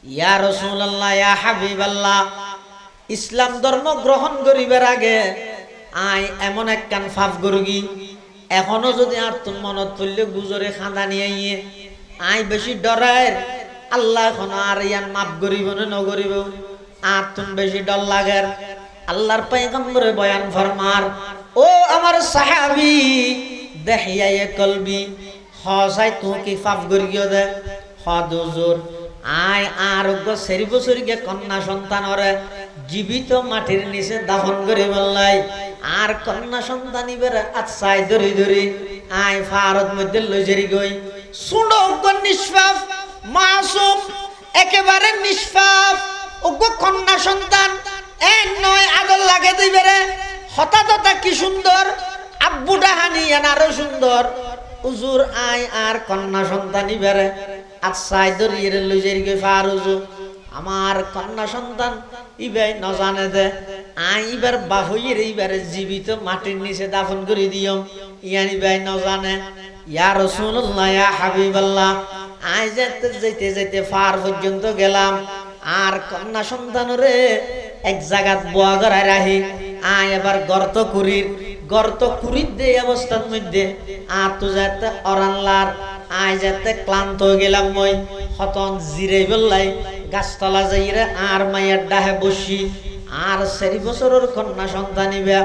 ইয়া রাসূলুল্লাহ ইয়া হাবিবাল্লাহ ইসলাম ধর্ম গ্রহণ করিবার আগে আই এমন একখান ফাফ গরগি এখনো যদি আর তুম মনত পড়লে গুজরে খাঁদা নিয়ে আই বেশি ডরায়ের আল্লাহ এখন আর ইয়ান মাফ করিব না নগরিব আর তুম বেশি ডর লাগের আল্লাহর পয়গম্বরে বয়ান ফরমার ও আমার সাহাবী দেখিয়ায়ে কলবি হসাই তুই কি ফাফ গরগিও দে হদ হুজুর আয় আরোগ্য সেরি বছরকে কন্যা সন্তান ওরে জীবিত মাটির নিচে দাফন করে বললাই আর কন্যা সন্তান ইবেরে আচ্ছাই ধরি ধরি আয় ফারত মধ্যে লইজেরি গই সুড়োগ্য নিষ্পাপ মাসুম একেবারে নিষ্পাপ ওগ্য কন্যা সন্তান এন নয় আদর লাগে দিবেরে হঠাৎ কি সুন্দর আব্বুটা হানি আরো সুন্দর হুজুর আয় আর কন্যা সন্তান ইবেরে আচ্ছাই ধরিয়ে লইজেরি গই ফারুজু আমার কন্যা সন্তান ইবাই ন জানে দে আই ইবার বাহুইয়ের ইবারে জীবিত মাটির নিচে দাফন করে দিও ইয়ান ইবাই ন জানে ইয়া রাসূলুল্লাহ ইয়া হাবিবাল্লাহ আই যেতে যেতে যেতে ফার পর্যন্ত গেলাম আর কন্যা সন্তানরে এক জায়গাত বোয়া গড়ায় রাহি আই এবার গর্ত কুরির দে অবস্থার মধ্যে আর তো যেতে অরানলার আই যেতে ক্লান্ত হয়ে গেলাম মই হতন জিরে বললাই গাছতলা যাইরে আর মায়ের ডাহে বসি আর 4 বছরের কন্যা সন্তান ইবা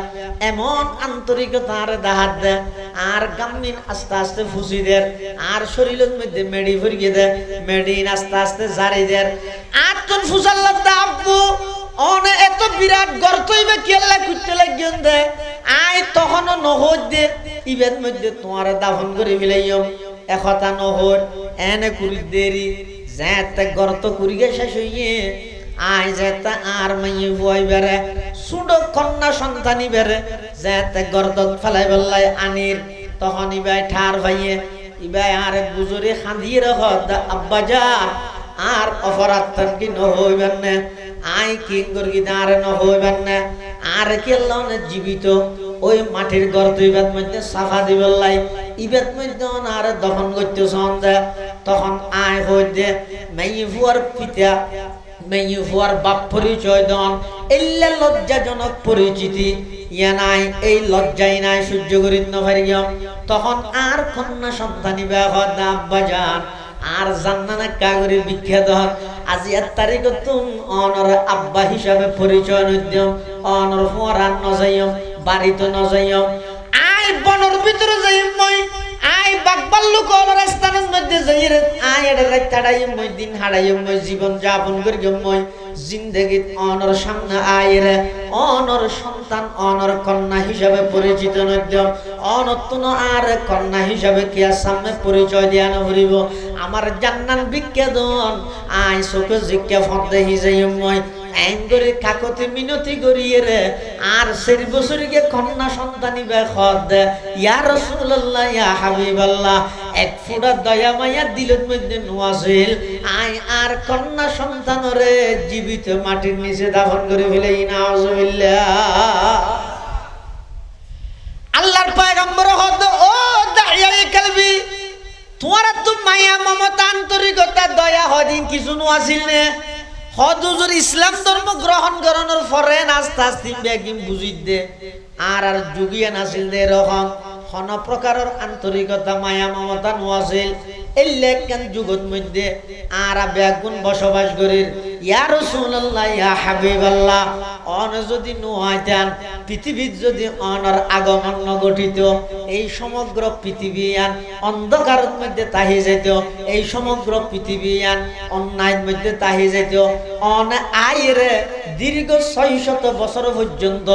এমন আন্তরিকতার দাহাত দে আর গাম্মিন আস্তে আস্তে ফুসি দের আর শরীরের মধ্যে মেডি ভরিয়ে দে মেডিন আস্তে আস্তে জারি দের আর তুন ফুসাল্লাহ আব্বু অনে এত বিরাট গর্ত ইবা কেল্লা কুটতে লাগিয়ন দে আই তখনও নহদ দে ইবের মধ্যে তোমার দাফন করে ফেলাইম একতা নহদ এনে কুরি দেরি যেতে গর্ত কুরিগে শেষ হইয়ে আই যেতে আর মাইয়ে বই বেড়ে সুডো কন্যা সন্তানি বেড়ে যেতে গর্ত ফেলাই বললাই আনির তখন ইবাই ঠার ভাইয়ে ইবাই আর গুজরে খাঁদিয়ে রাখ আব্বা যা আর অপরাধ কি নহইবেন না আই কি গর্গি আর নহইবেন না আর কেল্লা জীবিত ওই মাটির গর্ত ইবাদ মধ্যে সাফা দিবল্লাই ইবাদ মধ্যে আর দহন করতে সন্দেহ তখন আয় হইতে মেয়ে ফুয়ার পিতা মেয়ে ফুয়ার বাপ পরিচয় দন এল্লা লজ্জাজনক পরিচিতি ইয়া নাই এই লজ্জাই নাই সহ্য করিত নপারিয়ম তখন আর কন্যা সন্তানি ব্যাহত আব্বা যান আর জান্নানা কাগরি বিখ্যাত আজি 1 তারিখ তুম অনর আব্বা হিসাবে পরিচয় নদ্যম অনর ফুয়ার নজাইম বাড়িতে নজাইম আই বনর ভিতরে যাইম মই আই বাগবাল্লু কল রাস্তার মধ্যে যাইর আই এর রাতাড়াই মই দিন হাড়াই মই জীবন যাপন করি মই জিন্দেগি অনর সামনে আইরে অনর সন্তান অনর কন্যা হিসাবে পরিচিত নদ্যম অনতুন আর কন্যা হিসাবে কিয়া সামনে পরিচয় দিয়া নরিব আমার জান্নাত বিখ্যাতন আই চোখে জিজ্ঞা ফদে হিজাই মই এঙ্গরে কাকতি মিনতি করিয়ে রে আর 4 বছরকে কন্যা সন্তানি বেখদ ইয়া রাসূলুল্লাহ ইয়া হাবিবাল্লাহ এক ফুটা দয়া মায়া দিলের মধ্যে নওয়াজিল আই আর কন্যা সন্তানরে জীবিত মাটির নিচে দাফন করে ফেলাই নাউজুবিল্লাহ আল্লাহর পয়গম্বর হদ ও দাইয়ায়ে কলবি তোমার তো মায়া মমতা আন্তরিকতা দয়া হদিন কিছু নওয়াজিল নে হদুজুর ইসলাম ধর্ম গ্রহণ করানোর পরে আস্তে আস্তে বেগিম বুঝিত দে আর যুগিয়া নাছিল দে রকম কোন প্রকারের আন্তরিকতা মায়া মমতা নওয়াজিল এই লেখান যুগত মধ্যে আর বেগুন বসবাস করির ইয়া রাসূলুল্লাহ ইয়া হাবিবাল্লাহ অন যদি নহাইতেন পৃথিবীর যদি অনর আগমন নঘটিত এই সমগ্র পৃথিবীয়ান অন্ধকারের মধ্যে তাহি যেত এই সমগ্র পৃথিবীয়ান অন্যায়ের মধ্যে তাহি যেত অন আইরে দীর্ঘ 600 বছর পর্যন্ত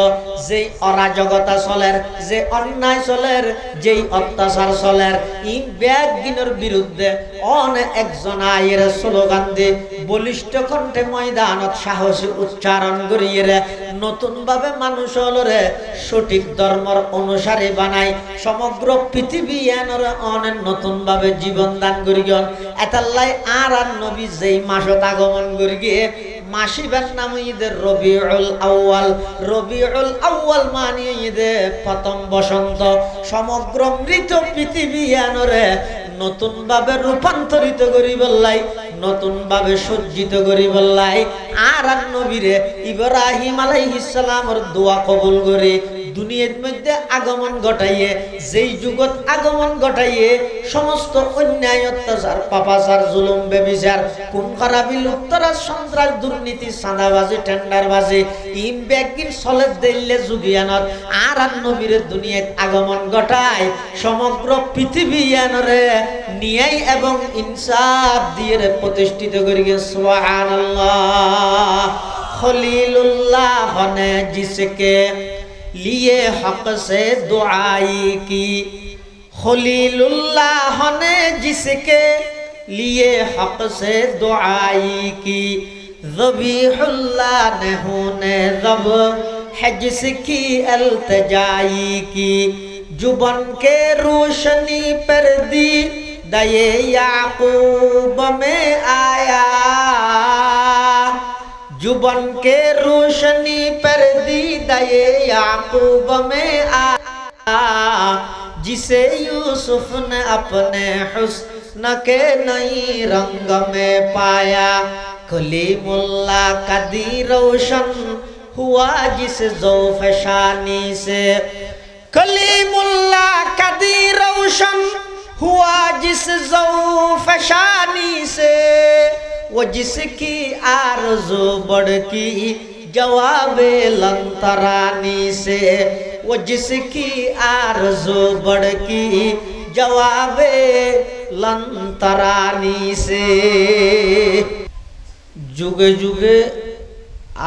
যেই অরাজকতা চলের যে অন্যায় চলের যেই অত্যাচার চলের ই ব্যাগিনের বিরুদ্ধে অনেক একজন আইরে স্লোগান দিয়ে বলিষ্ঠ কণ্ঠে ময়দানত সাহসী উচ্চারণ করিয়ে নতুন ভাবে মানুষ হলরে সঠিক ধর্মর অনুসারী বানাই সমগ্র পৃথিবী এনর অনেক নতুন ভাবে জীবন দান করি গন এতাল্লাই আর নবী যেই মাসত আগমন করি গিয়ে মাসিবের নাম ঈদের রবিউল আউয়াল মানে ঈদে প্রথম বসন্ত সমগ্র মৃত পৃথিবী আনরে নতুন ভাবে রূপান্তরিত করি বললাই নতুন ভাবে সজ্জিত করি বললাই আর নবীরে ইব্রাহিম আলাইহিস সালামের দোয়া কবুল করে দুনিয়ার মধ্যে আগমন ঘটাইয়ে যেই যুগত আগমন ঘটাইয়ে সমস্ত অন্যায় অত্যাচার পাপাচার জুলুম বেবিচার কোন খারাপি লুপ্তরাজ সন্ত্রাস দুর্নীতি চাঁদাবাজি টেন্ডারবাজি ইম ব্যাগিন চলে দিলে যুগিয়ানত আর নবীর দুনিয়াত আগমন ঘটায় সমগ্র পৃথিবী আনরে নিয়াই এবং ইনসাফ দিয়ে প্রতিষ্ঠিত করি সুবহানাল্লাহ খলিলুল্লাহ হনে জিসকে लिए हक से दुआई की खलीलुल्लाह ने जिसके लिए हक से दुआई की ज़बीहुल्लाह ने होने ज़ब है जिसकी अल्तजाई की जुबान के रोशनी पर दी दये याकूब में आया जुबान के रोशनी पर दी दये याकूब में आया जिसे यूसुफ ने अपने हुस्न के नई रंग में पाया कलीमुल्लाह का दी रोशन हुआ जिस ज़ौफ़ शानी से कलीमुल्लाह का दी रोशन हुआ जिस ज़ौफ़ शानी से वो जिसकी आरज़ू बढ़की जवाबे लंतरानी से वो जिसकी आरज़ू बढ़की जवाबे लंतरानी से जुगे जुगे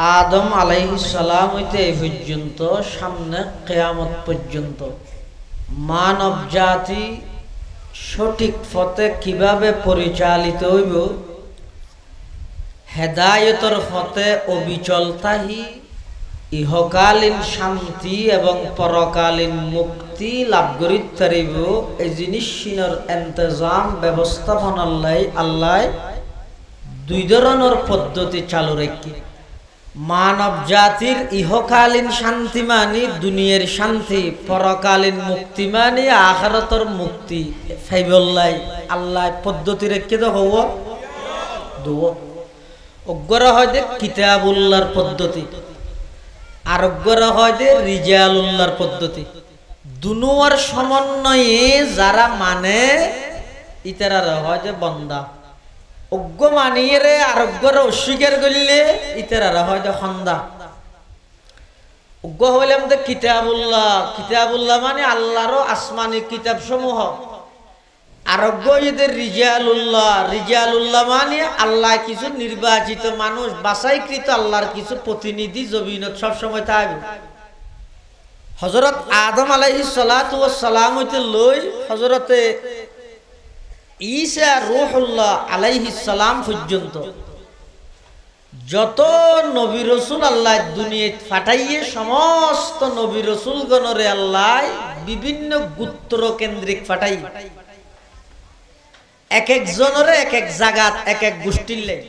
आदम आलाइहिस सालाम হইতে এই পর্যন্ত সামনে কিয়ামত পর্যন্ত মানব জাতি সঠিক পথে কিভাবে পরিচালিত হইব হেদায়তর পথে অবিচল তাহি ইহকালীন শান্তি এবং পরকালীন মুক্তি লাভ করিতে পারিব এই জিনিসিনর ইন্তজাম ব্যবস্থাপনা আল্লাহ দুই ধরনের পদ্ধতি চালু রাখি মানব জাতির ইহকালীন শান্তি মানে দুনিয়ার শান্তি পরকালীন মুক্তি মানে আখিরাতের মুক্তি ফাইবল্লাই আল্লাহ পদ্ধতি রেখে তো হওয়া দুও অগ্গরা হয় যে কিতাবুল্লাহর পদ্ধতি আর অগ্গরা হয় যে রিজালুল্লাহর পদ্ধতি দুনোয়ার সমন্বয়ে যারা মানে ইতারা হয় যে বান্দা অজ্ঞ মানিয়ে রে আর অজ্ঞরা অস্বীকার করলে ইতারা হয় যে খন্দা অজ্ঞ হইলাম যে কিতাবুল্লাহ মানে আল্লাহর আসমানি কিতাব সমূহ আরোগ্য ঈদের রিজালুল্লাহ মানে আল্লাহ কিছু নির্বাচিত মানুষ বাছাইকৃত আল্লাহর কিছু প্রতিনিধি জমিনত সবসময় থাকবে হযরত আদম আলাইহিস সালাতু ওয়াস সালাম হইতে লই হযরতে ঈসা রূহুল্লাহ আলাইহিস সালাম পর্যন্ত যত নবী রাসূল আল্লাহ দুনিয়াতে পাঠাইয়ে সমস্ত নবী রাসূলগণরে আল্লাহ বিভিন্ন গোত্র কেন্দ্রিক পাঠাই এক এক জনরে এক এক জায়গাত এক এক গোষ্ঠীর লাই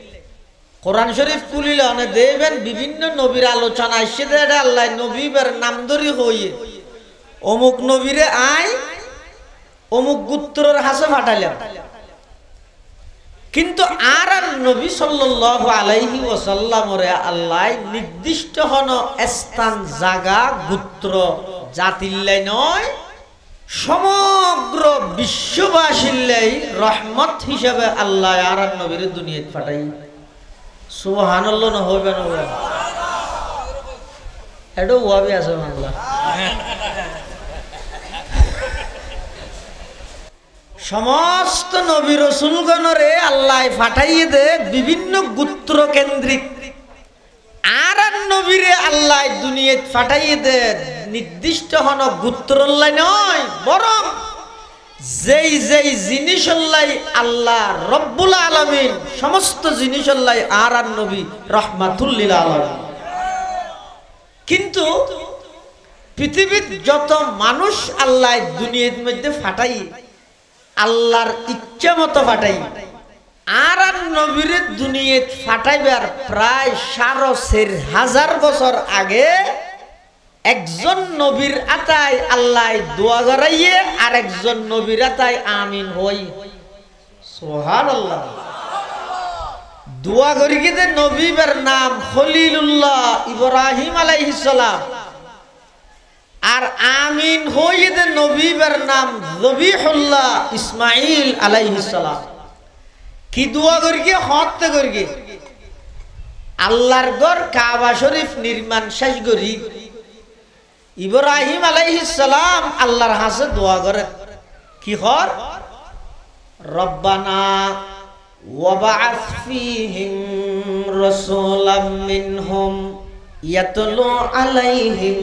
কোরআন শরীফ খুলিলে অনেক দেখবেন বিভিন্ন নবীর আলোচনা আসছে যে আল্লাহ নবীর নাম ধরি হইয়ে অমুক নবীরে আয় অমুক গোত্রের হাসে পাঠাইলেন কিন্তু আর নবী সাল্লাল্লাহু আলাইহি ওয়াসাল্লামরে আল্লাহ নির্দিষ্ট হন স্থান জায়গা গোত্র জাতিল্লাই নয় সমগ্র বিশ্ববাসীর লাই রহমত হিসাবে আল্লাহ আর নবীর দুনিয়াতে পাঠাই সুবহানাল্লাহ না হবে না হবে এডো ওয়াবি আছে আল্লাহ সমস্ত নবী রাসূলগণরে আল্লাহ পাঠাইয়ে দে বিভিন্ন গোত্র কেন্দ্রিক আর নবীরে আল্লাহ দুনিয়াতে পাঠাইয়ে দে নির্দিষ্ট হন গোত্রল্লাই নয় বরং যেই যেই জিনিসল্লাই আল্লাহ রব্বুল আলামিন সমস্ত জিনিসল্লাই আর নবী রাহমাতুল লিল আলামিন কিন্তু পৃথিবীর যত মানুষ আল্লাহ দুনিয়ার মধ্যে পাঠাই আল্লাহর ইচ্ছা মতো পাঠাই আর নবীর দুনিয়াতে পাঠাইবার প্রায় 4,500 বছর আগে একজন নবীর আতায় আল্লাহ দোয়া করাইয়ে আর একজন নবীর আতায় আমিন হই সুবহানাল্লাহ দোয়া করি কি যে নবীর নাম খলিলুল্লাহ ইব্রাহিম আলাইহিস সালাম, আর আমিন হই যে নবীর নাম যবিহুল্লাহ ইসমাঈল আলাইহিস সালাম। কি দোয়া করি কি হতে করি কি আল্লাহর ঘর কাবা শরীফ নির্মাণ শেষ করি ইব্রাহিম আলাইহিস সালাম আল্লাহর হাসে দোয়া করে কি হর রব্বানা ওয়াবআস ফীহিম রাসূলাম মিনহুম ইয়াতলু আলাইহিম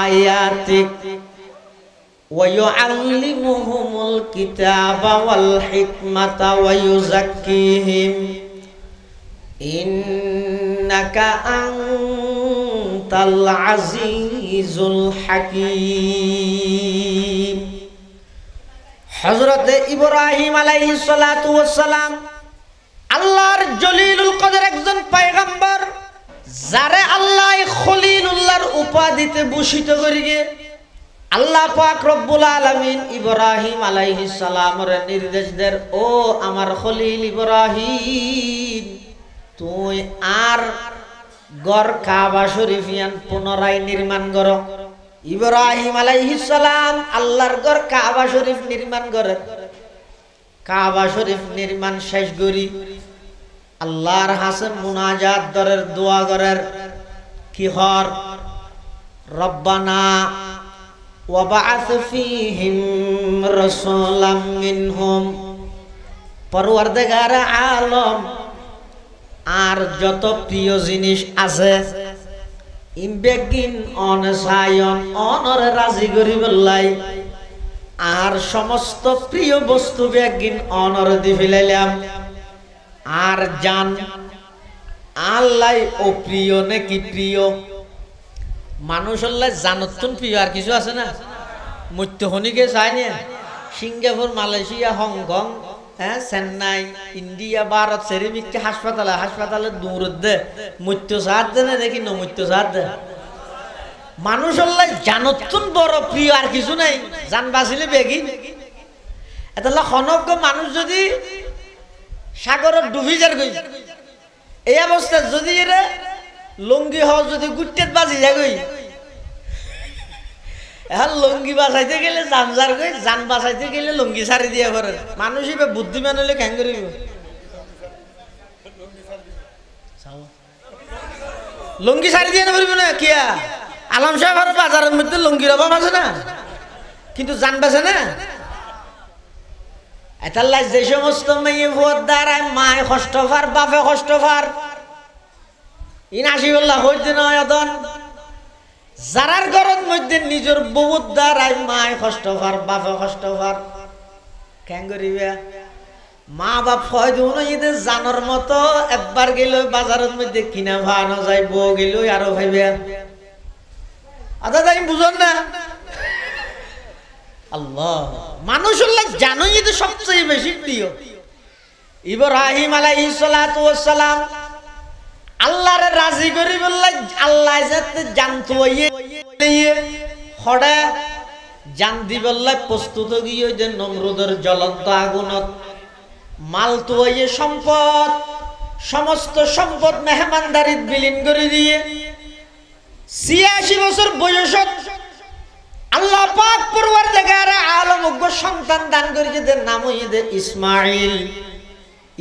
আয়াতিক ওয়া ইউআল্লিমুহুমুল কিতাবা ওয়াল হিকমাতা ওয়া ইউযাক্কিহিম ইন্নাকা আনতাল আজিজুল হাকীম। হযরতে ইব্রাহিম আলাইহিস সালাতু ওয়াস সালাম আল্লাহর জলিলুল কদর একজন পয়গম্বর, যারে আল্লাহ খলিলুল্লাহর উপাধিতে ভূষিত করিগে আল্লাহ পাক রব্বুল আলামিন ইব্রাহিম আলাইহিস সালামের নির্দেশ দেন, ও আমার খলিল ইব্রাহিম, তুই আর গড় কাবা শরীফিয়ান পুনরায় নির্মাণ করো। ইব্রাহিম আলাইহিস সালাম আল্লাহর ঘর কাবা শরীফ নির্মাণ করে। কাবা শরীফ নির্মাণ শেষ করি আল্লাহর হাসে মুনাজাত দরের দোয়া করার কি হর রব্বানা ওয়াবআস ফীহিম রাসূলাম মিনহুম। পরওয়ারদিগার আলম আর যত প্রিয় জিনিস আছে ইমবেগিন অনসায়ন অনরে রাজি করি বললাই, আর সমস্ত প্রিয় বস্তু বেগিন অনরে দি ফেলাইলাম। আর জান আল্লাহ ও প্রিয় নাকি প্রিয় মানুষ আল্লাহ জানতুন প্রিয় আর কিছু আছে না? মধ্যখনিকে চাই না, সিঙ্গাপুর মালয়েশিয়া হংকং হ্যাঁ চেন্নাই ইন্ডিয়া ভারত সেরিমিককে হাসপাতালে হাসপাতালে দূর দে মৃত্য সাহায্য দে না দেখি নমৃত্য সাহায্য দে। মানুষ আল্লাহ জানতুন বড় প্রিয় আর কিছু নাই, জান বাঁচিলে বেগি। এটা খনজ্ঞ মানুষ যদি সাগরের ডুবি যার গই এই অবস্থা যদি এরা লুঙ্গি হওয়া যদি গুটেত বাজি যায় গই, এখন লুঙ্গি বাঁচাইতে গেলে জামজার গই, জান বাঁচাইতে গেলে লুঙ্গি ছাড়ি দিয়ে পারে। মানুষ এবার বুদ্ধিমান হলে কেন করিব? লুঙ্গি ছাড়ি দিয়ে পারব না কিয়া? আলম সাহেব আর বাজারের মধ্যে লুঙ্গির অভাব আছে না, কিন্তু জান বাঁচে না। এটার লাই যে সমস্ত মেয়ে ভোট দ্বারায় মায় কষ্ট পার বাপে কষ্ট পার ইন আসিবল্লা হইতে নয় অদন যারার ঘরের মধ্যে নিজের বহুত দ্বারায় মায় কষ্ট পার বাপে কষ্ট পার কেন করিবে? মা বাপ হয়তো এদের জানোর মতো একবার গেল বাজারের মধ্যে কিনা ভানো যায়, বউ গেল আরো ভাইবে আদা তাই বুঝন না। আল্লাহ মানুষ জানো যে সবচেয়ে বেশি প্রিয় ইব্রাহিম আলাইহিস সালাতু ওয়াস সালাম আল্লাহরে রাজি করি বললে আল্লাহ যাতে জানতো হড়া জান দি বললে প্রস্তুত গিয়ে যে নমরুদের জ্বলন্ত আগুনত মাল তো সম্পদ সমস্ত সম্পদ মেহমানদারিত বিলীন করে দিয়ে ৮৬ বছর বয়সত আল্লাহ পাক পরওয়ারদিগার আলম সন্তান দান করেছে, নাম হইছে ইসমাঈল।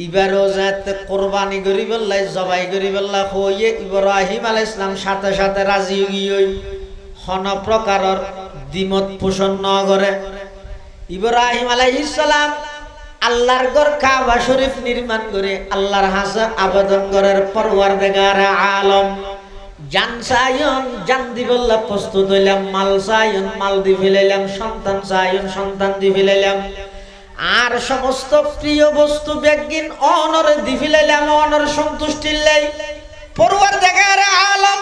এবারও যাতে কোরবানি করি বললাই জবাই করি বললা হইয়ে ইব্রাহিম আলাইহিস সালাম সাথে সাথে রাজি গিয়ে হন প্রকারের দ্বিমত পোষণ ন করে। ইব্রাহিম আলাইহিস সালাম আল্লাহর ঘর কাবা শরীফ নির্মাণ করে আল্লাহর হাসে আবেদন করার পরওয়ারদিগার আলম জান চাইন জান দি বললা প্রস্তুত হইলাম, মাল চাইন মাল দি ফেলাইলাম, সন্তান চাইন সন্তান দি ফেলাইলাম, আর সমস্ত প্রিয় বস্তু বেগিন অনরে দি ফেলাইলাম। অনর সন্তুষ্টির লাই পরওয়ারদিগার আলম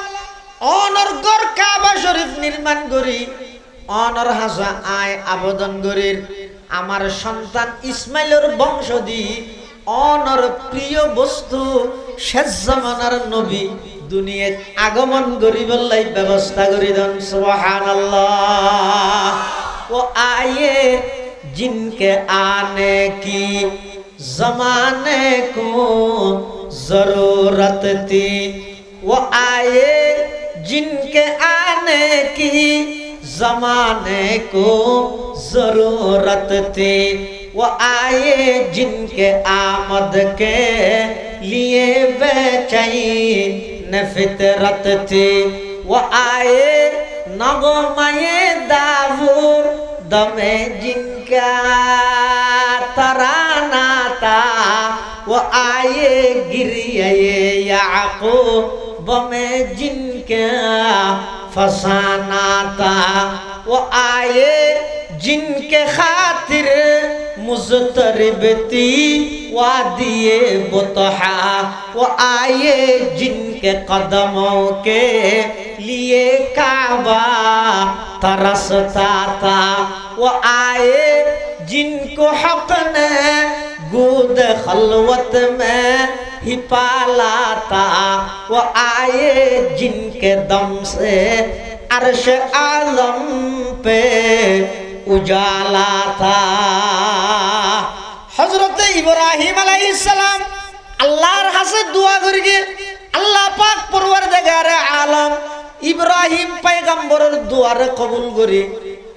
অনর ঘর কাবা শরীফ নির্মাণ করি অনর হাসা আয় আবেদন করির আমার সন্তান ইসমাইলের বংশ দি অনর প্রিয় বস্তু শেষ জামানার নবী দুনিয়াত আগমন করি বললাই ব্যবস্থা করি দেন। সুবহানাল্লাহ। ও আয়ে জিনকে আনে কি জমানে কো जरूरत थी वो आए जिनके आने की जमाने को जरूरत थी वो आए जिनके आमद के लिए बेचैन फितरत थी वो आए नगमे दाऊद दमे जिनका तराना था वो आए गिरिए याकूब में जिनका फसाना था वो आए जिनके खातिर मुज़तरिब थी वादिए बुतहा वो आए जिनके कदमों के लिए काबा तरसता था वो आए जिनको हक़ ने गोद खलवत में ही पाला था वो आए जिनके दम से अर्श आज़म पे उजाला था। हजरत इब्राहिम अलैहिस्सलाम अल्लाहर हासे दुआ करके अल्लाह पाक परवरदिगारे आलम इब्राहिम पैगम्बरेर दुआरे कबूल करे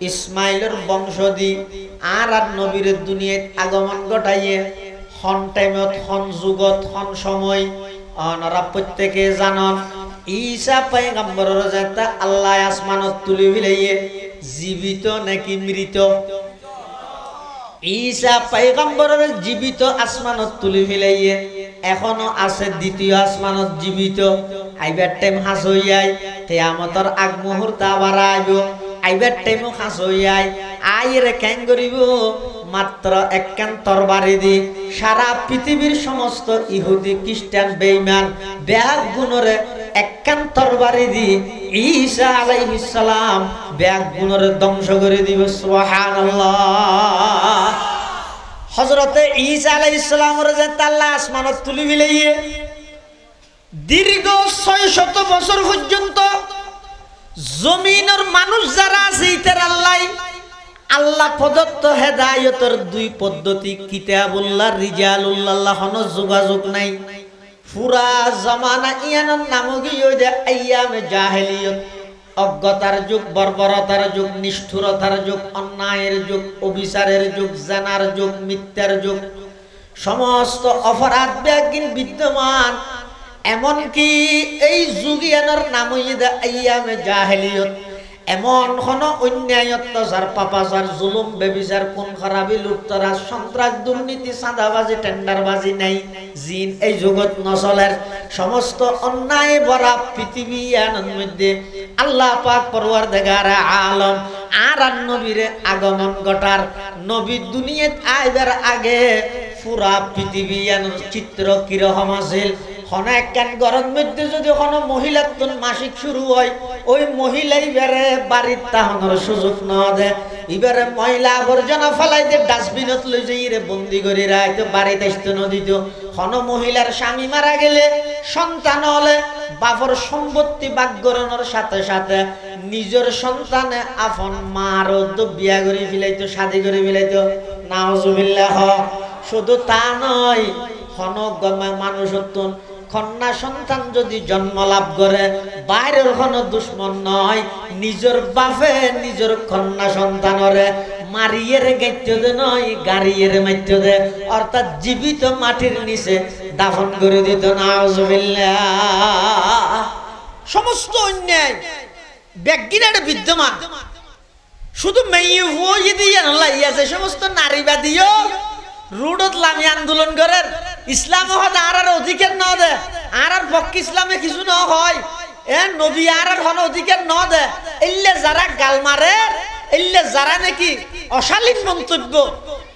इस्माइलेर वंश दी আর নবীর দুনিয়াত আগমন ঘটাইয়ে হন টাইমত হন যুগত হন সময় অনারা প্রত্যেকে জানন ঈসা পয়গম্বরের যেটা আল্লাহ আসমানত তুলি ফেলাইয়ে জীবিত নাকি মৃত ঈসা পয়গম্বরের জীবিত আসমানত তুলি ফেলাইয়ে এখনো আছে দ্বিতীয় আসমানত জীবিত আইবার টাইম হাস হইয়াই কিয়ামতের আগ মুহূর্ত আবার আইবো আইবার টাইমও হাস হইয়াই আইরে কেন করিব মাত্র একখান তরবারি দি সারা পৃথিবীর সমস্ত ইহুদি খ্রিস্টান বেঈমান ব্যাগ গুণরে একখান তরবারি দি ঈসা আলাইহিস সালাম ব্যাগ গুণরে ধ্বংস করে দিব সুবহানাল্লাহ। হযরতে ঈসা আলাইহিস সালামের যে আল্লাহ আসমানত তুলি ফেলাইয়ে দীর্ঘ 600 বছর পর্যন্ত জমিনের মানুষ যারা আছে ইতার আল্লাহ প্রদত্ত হেদায়েতের দুই পদ্ধতি কিতাবুল্লাহ রিজালুল্লাহ হন যোগাযোগ নাই পুরা জামানা ইয়ানের নামগি ওই যে আইয়ামে জাহেলিয়ত অজ্ঞতার যুগ বর্বরতার যুগ নিষ্ঠুরতার যুগ অন্যায়ের যুগ অবিচারের যুগ জানার যুগ মিথ্যার যুগ সমস্ত অপরাধ ব্যাগিন বিদ্যমান এমনকি এই যুগিয়ানের নাম হইয়ে দে আইয়ামে জাহেলিয়ত এমন কোন অন্যায় অত্যাচার পাপাচার জুলুম বেবিচার কোন খারাপি লুপ্তরাজ সন্ত্রাস দুর্নীতি চাঁদাবাজি টেন্ডারবাজি নাই জিন এই জগৎ নচলের সমস্ত অন্যায় ভরা পৃথিবী এর মধ্যে আল্লাহ পাক পরওয়ারদিগারে আলম আর নবীরে আগমন ঘটার নবী দুনিয়াত আইবার আগে পুরা পৃথিবী এর চিত্র কিরকম আছিল অনেক কেন গরম মধ্যে যদি কোনো মহিলার তো মাসিক শুরু হয় ওই মহিলাই বেড়ে বাড়ির তাহনের সুযোগ না দে এবারে মহিলা আবর্জনা ফেলাই দিয়ে ডাস্টবিনত লই যাই রে বন্দি করে রাখতো বাড়িতে আসতে নদীত কোনো মহিলার স্বামী মারা গেলে সন্তান হলে বাপর সম্পত্তি বাগ্যরণের সাথে সাথে নিজের সন্তানে আপন মারও তো বিয়া করে ফেলাইতো শাদি করে ফেলাইতো নাউজুবিল্লাহ। শুধু তা নয় হন মানুষত্ব কন্যা সন্তান যদি জন্ম লাভ করে বাইরের কোনো দুশ্মন নয় নিজের বাপে নিজের কন্যা সন্তানরে মারিয়ে গাইতে দে নয় গাড়িয়ে মাইতে দে অর্থাৎ জীবিত মাটির নিচে দাফন করে দিত নাউজুবিল্লাহ। সমস্ত অন্যায় ব্যক্তির বিদ্যমান শুধু মেয়ে হয়ে দিয়ে লাইয়াছে সমস্ত নারীবাদীও রুডত লামি আন্দোলন করেন ইসলাম আর অধিকার ন দে আর পক্ষে ইসলামে কিছু ন হয় এ নবী আর হন অধিকার ন দে এলে যারা গাল মারে এলে যারা নাকি অশালীন মন্তব্য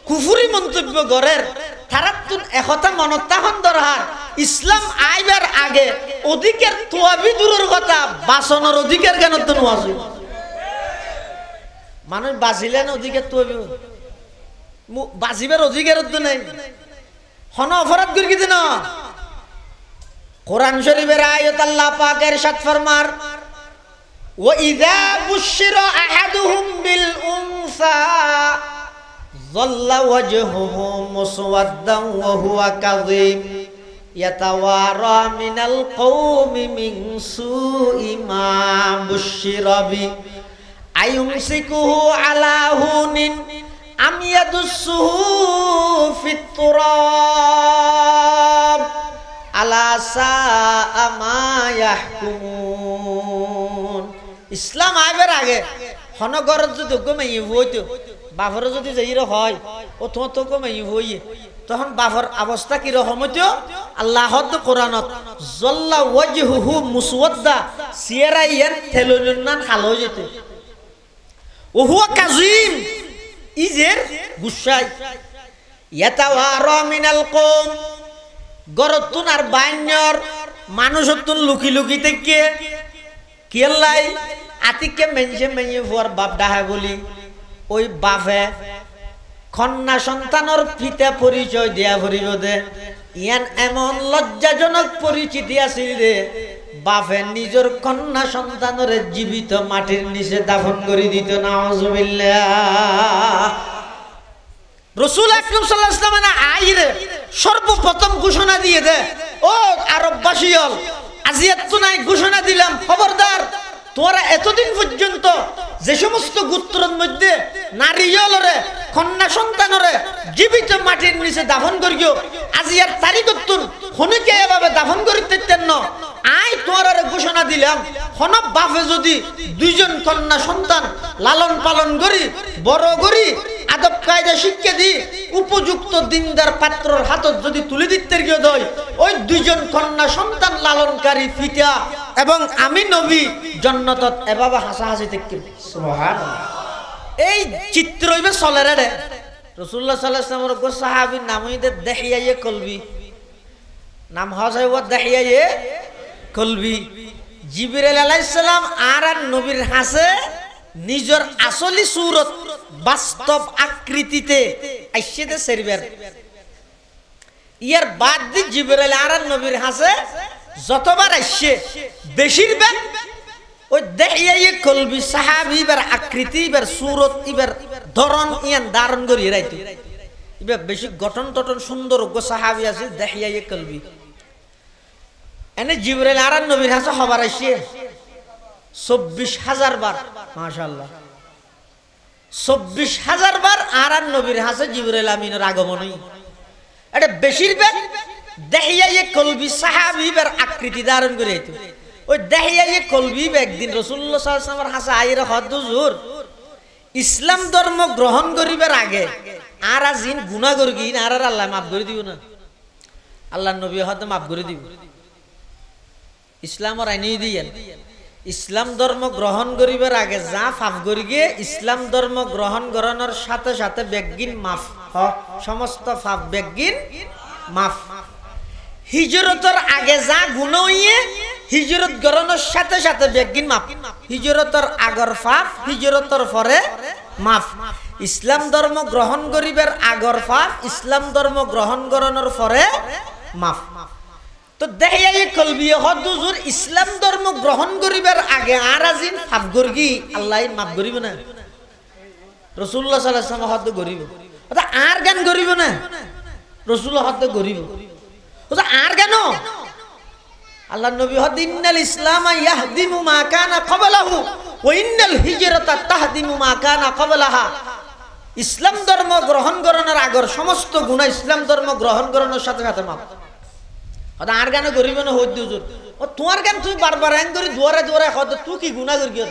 কুফুরি মন্তব্য করেন তারা তুন একথা মনত তাহন দরকার ইসলাম আইবার আগে অধিকার তোয়াবি দূরের কথা বাসনের অধিকার কেন তো নয় মানুষ বাঁচিলেন অধিকার তোয়াবি বাঁচিবার অধিকার তো নেই হন অপরাধ করি কি দিন কোরআন শরীফের আয়াত আল্লাহ পাক ইরশাদ ফরমার ওয়া ইযা বুশিরা আহাদুহুম বিল উনসা যাল্লা ওয়াজহুহু মুসওয়াদ্দান ওয়া হুয়া কাযীম ইয়াতাওয়ারা মিনাল কওমি মিন সুই মা বুশিরা বি আয়ুমসিকুহু আলা হুনিন আম ইয়াদুসুহু ফিত তুরাব আলা সাআ মা ইয়াহকুমুন। ইসলাম আইবার আগে হনগরত যদি গমাই হইতো বাফর যদি যাইর হয় ও তোমার তো গমাই হই তখন বাফর অবস্থা কি রকম হইতো আল্লাহ কোরআনত জল্লা ওয়াজহুহু মুসওয়াদ্দা সিরাইয়ান থেলুনান খালো যেতে ও হুয়া কাযিম ইজের গুসাই ইয়াতাওয়ারা মিনাল কওম গরতুন আর বাইন্যর মানুষতুন লুকি লুকি থেকে কেলাই আতিকে মেনছে মেয়ে ভর বাপ ডাহে বলি ওই বাপে কন্যা সন্তানের পিতা পরিচয় দিয়া ভরিব দে ইয়ান এমন লজ্জাজনক পরিচিতি আছিল রে বাপে নিজের কন্যা সন্তানের জীবিত মাটির নিচে দাফন করে দিত। নাউজুবিল্লাহ। রাসূল আকরাম সাল্লাল্লাহু আলাইহি ওয়াসাল্লাম আইরে সর্বপ্রথম ঘোষণা দিয়ে দে ও আরববাসী হল আজিয়াত তো নাই ঘোষণা দিলাম খবরদার তোরা এতদিন পর্যন্ত যে সমস্ত গোত্রের মধ্যে নারীয়লরে কন্যা সন্তানরে জীবিত মাটির নিচে দাফন করিও আজিয়ার তারিখতুন হনিকে এভাবে দাফন করিতেন না আই তোরা ঘোষণা দিলাম হন বাপে যদি দুইজন কন্যা সন্তান লালন পালন করি বড় করি আদব কায়দা শিক্ষা দি উপযুক্ত দিনদার পাত্রর হাতত যদি তুলে দিতে গিয়ে দই ওই দুইজন কন্যা সন্তান লালনকারী পিতা এবং আমি নবী জান্নাতত এভাবে হাসাহাসি থাকি। সুবহানাল্লাহ। এই চিত্র হইবে চলেরে রে রাসূলুল্লাহ সাল্লাল্লাহু আলাইহি ওয়াসাল্লামের সাহাবীর নাম হইতে দেহিয়ায়ে কলবি নাম হসাইব দেহিয়ায়ে কলবি। জিবরাইল আলাইহিস সালাম আর নবীর হাসে নিজের আসলি সুরত বাস্তব আকৃতিতে আইসেতে সেরবের ইয়ার বাদ দি জিবরাইল আর নবীর হাসে যতবার আইসে বেশিরভাগ ওই দেহিয়ায়ে কলবি সাহাবী বার আকৃতি বার সুরত ইবার ধরন ইয়ান ধারণ করি রাইতো ইবার বেশি গঠন টটন সুন্দর গো সাহাবী আছে দেহিয়ায়ে কলবি এনে জিবরাইল আর নবীর হাসে খবর আইসে 24,000 বার। মাশাআল্লাহ 24,000 বার আর নবীর হাসে জিবরাইল আমিনের আগমন হই এটা বেশিরভাগ দেহিয়ায়ে কলবি সাহাবীর আকৃতি ধারণ করে হইতো। ওই দেহিয়ায়ে কলবি একদিন রাসূলুল্লাহ সাল্লাল্লাহু আলাইহি ওয়াসাল্লামের হাসে আইরে হুজুর ইসলাম ধর্ম গ্রহণ করিবার আগে আর জিন গুনাহ করগিন আর আল্লাহ মাফ করে দিব না আল্লাহ নবী হয়তো মাফ করে দিব ইসলামের আইনি দিয়েন ইসলাম ধর্ম গ্রহণ করিবার আগে যা পাপ করি গিয়ে ইসলাম ধর্ম গ্রহণ করানোর সাথে সাথে বেগিন মাফ সমস্ত পাপ বেগিন মাফ হিজরতের আগে যা গুনাহ হইয়ে হিজরত করানোর সাথে সাথে বেগিন মাফ হিজরতের আগর পাপ হিজরতের পরে মাফ ইসলাম ধর্ম গ্রহণ করিবার আগর পাপ ইসলাম ধর্ম গ্রহণ করানোর পরে মাফ। তো দেহিয়ায়ে কলবি হুজুর ইসলাম ধর্ম গ্রহণ করিবার আগে আর আজিন পাপ করগি আল্লাহ মাফ করিব না রাসূলুল্লাহ সাল্লাল্লাহু আলাইহি ওয়াসাল্লাম হদ করিব ওটা আর গান করিব না রাসূলুল্লাহ হদ করিব ওটা আর গান আল্লাহ নবী হদ ইন্নাল ইসলামা ইয়াহদিমু মা কানা ক্বাবলাহু ওয়া ইন্নাল হিজরাতা তাহদিমু মা কানা ক্বাবলাহা। ইসলাম ধর্ম গ্রহণ করানোর আগর সমস্ত গুনাহ ইসলাম ধর্ম গ্রহণ করানোর সাথে সাথে মাফ ওটা আর গানে করিব না হইতে হুজুর ও তোমার গান তুই বারবার হ্যাং করি দুয়ারে দুয়ারে হদ তুই কি গুনাহ করি গিয়ে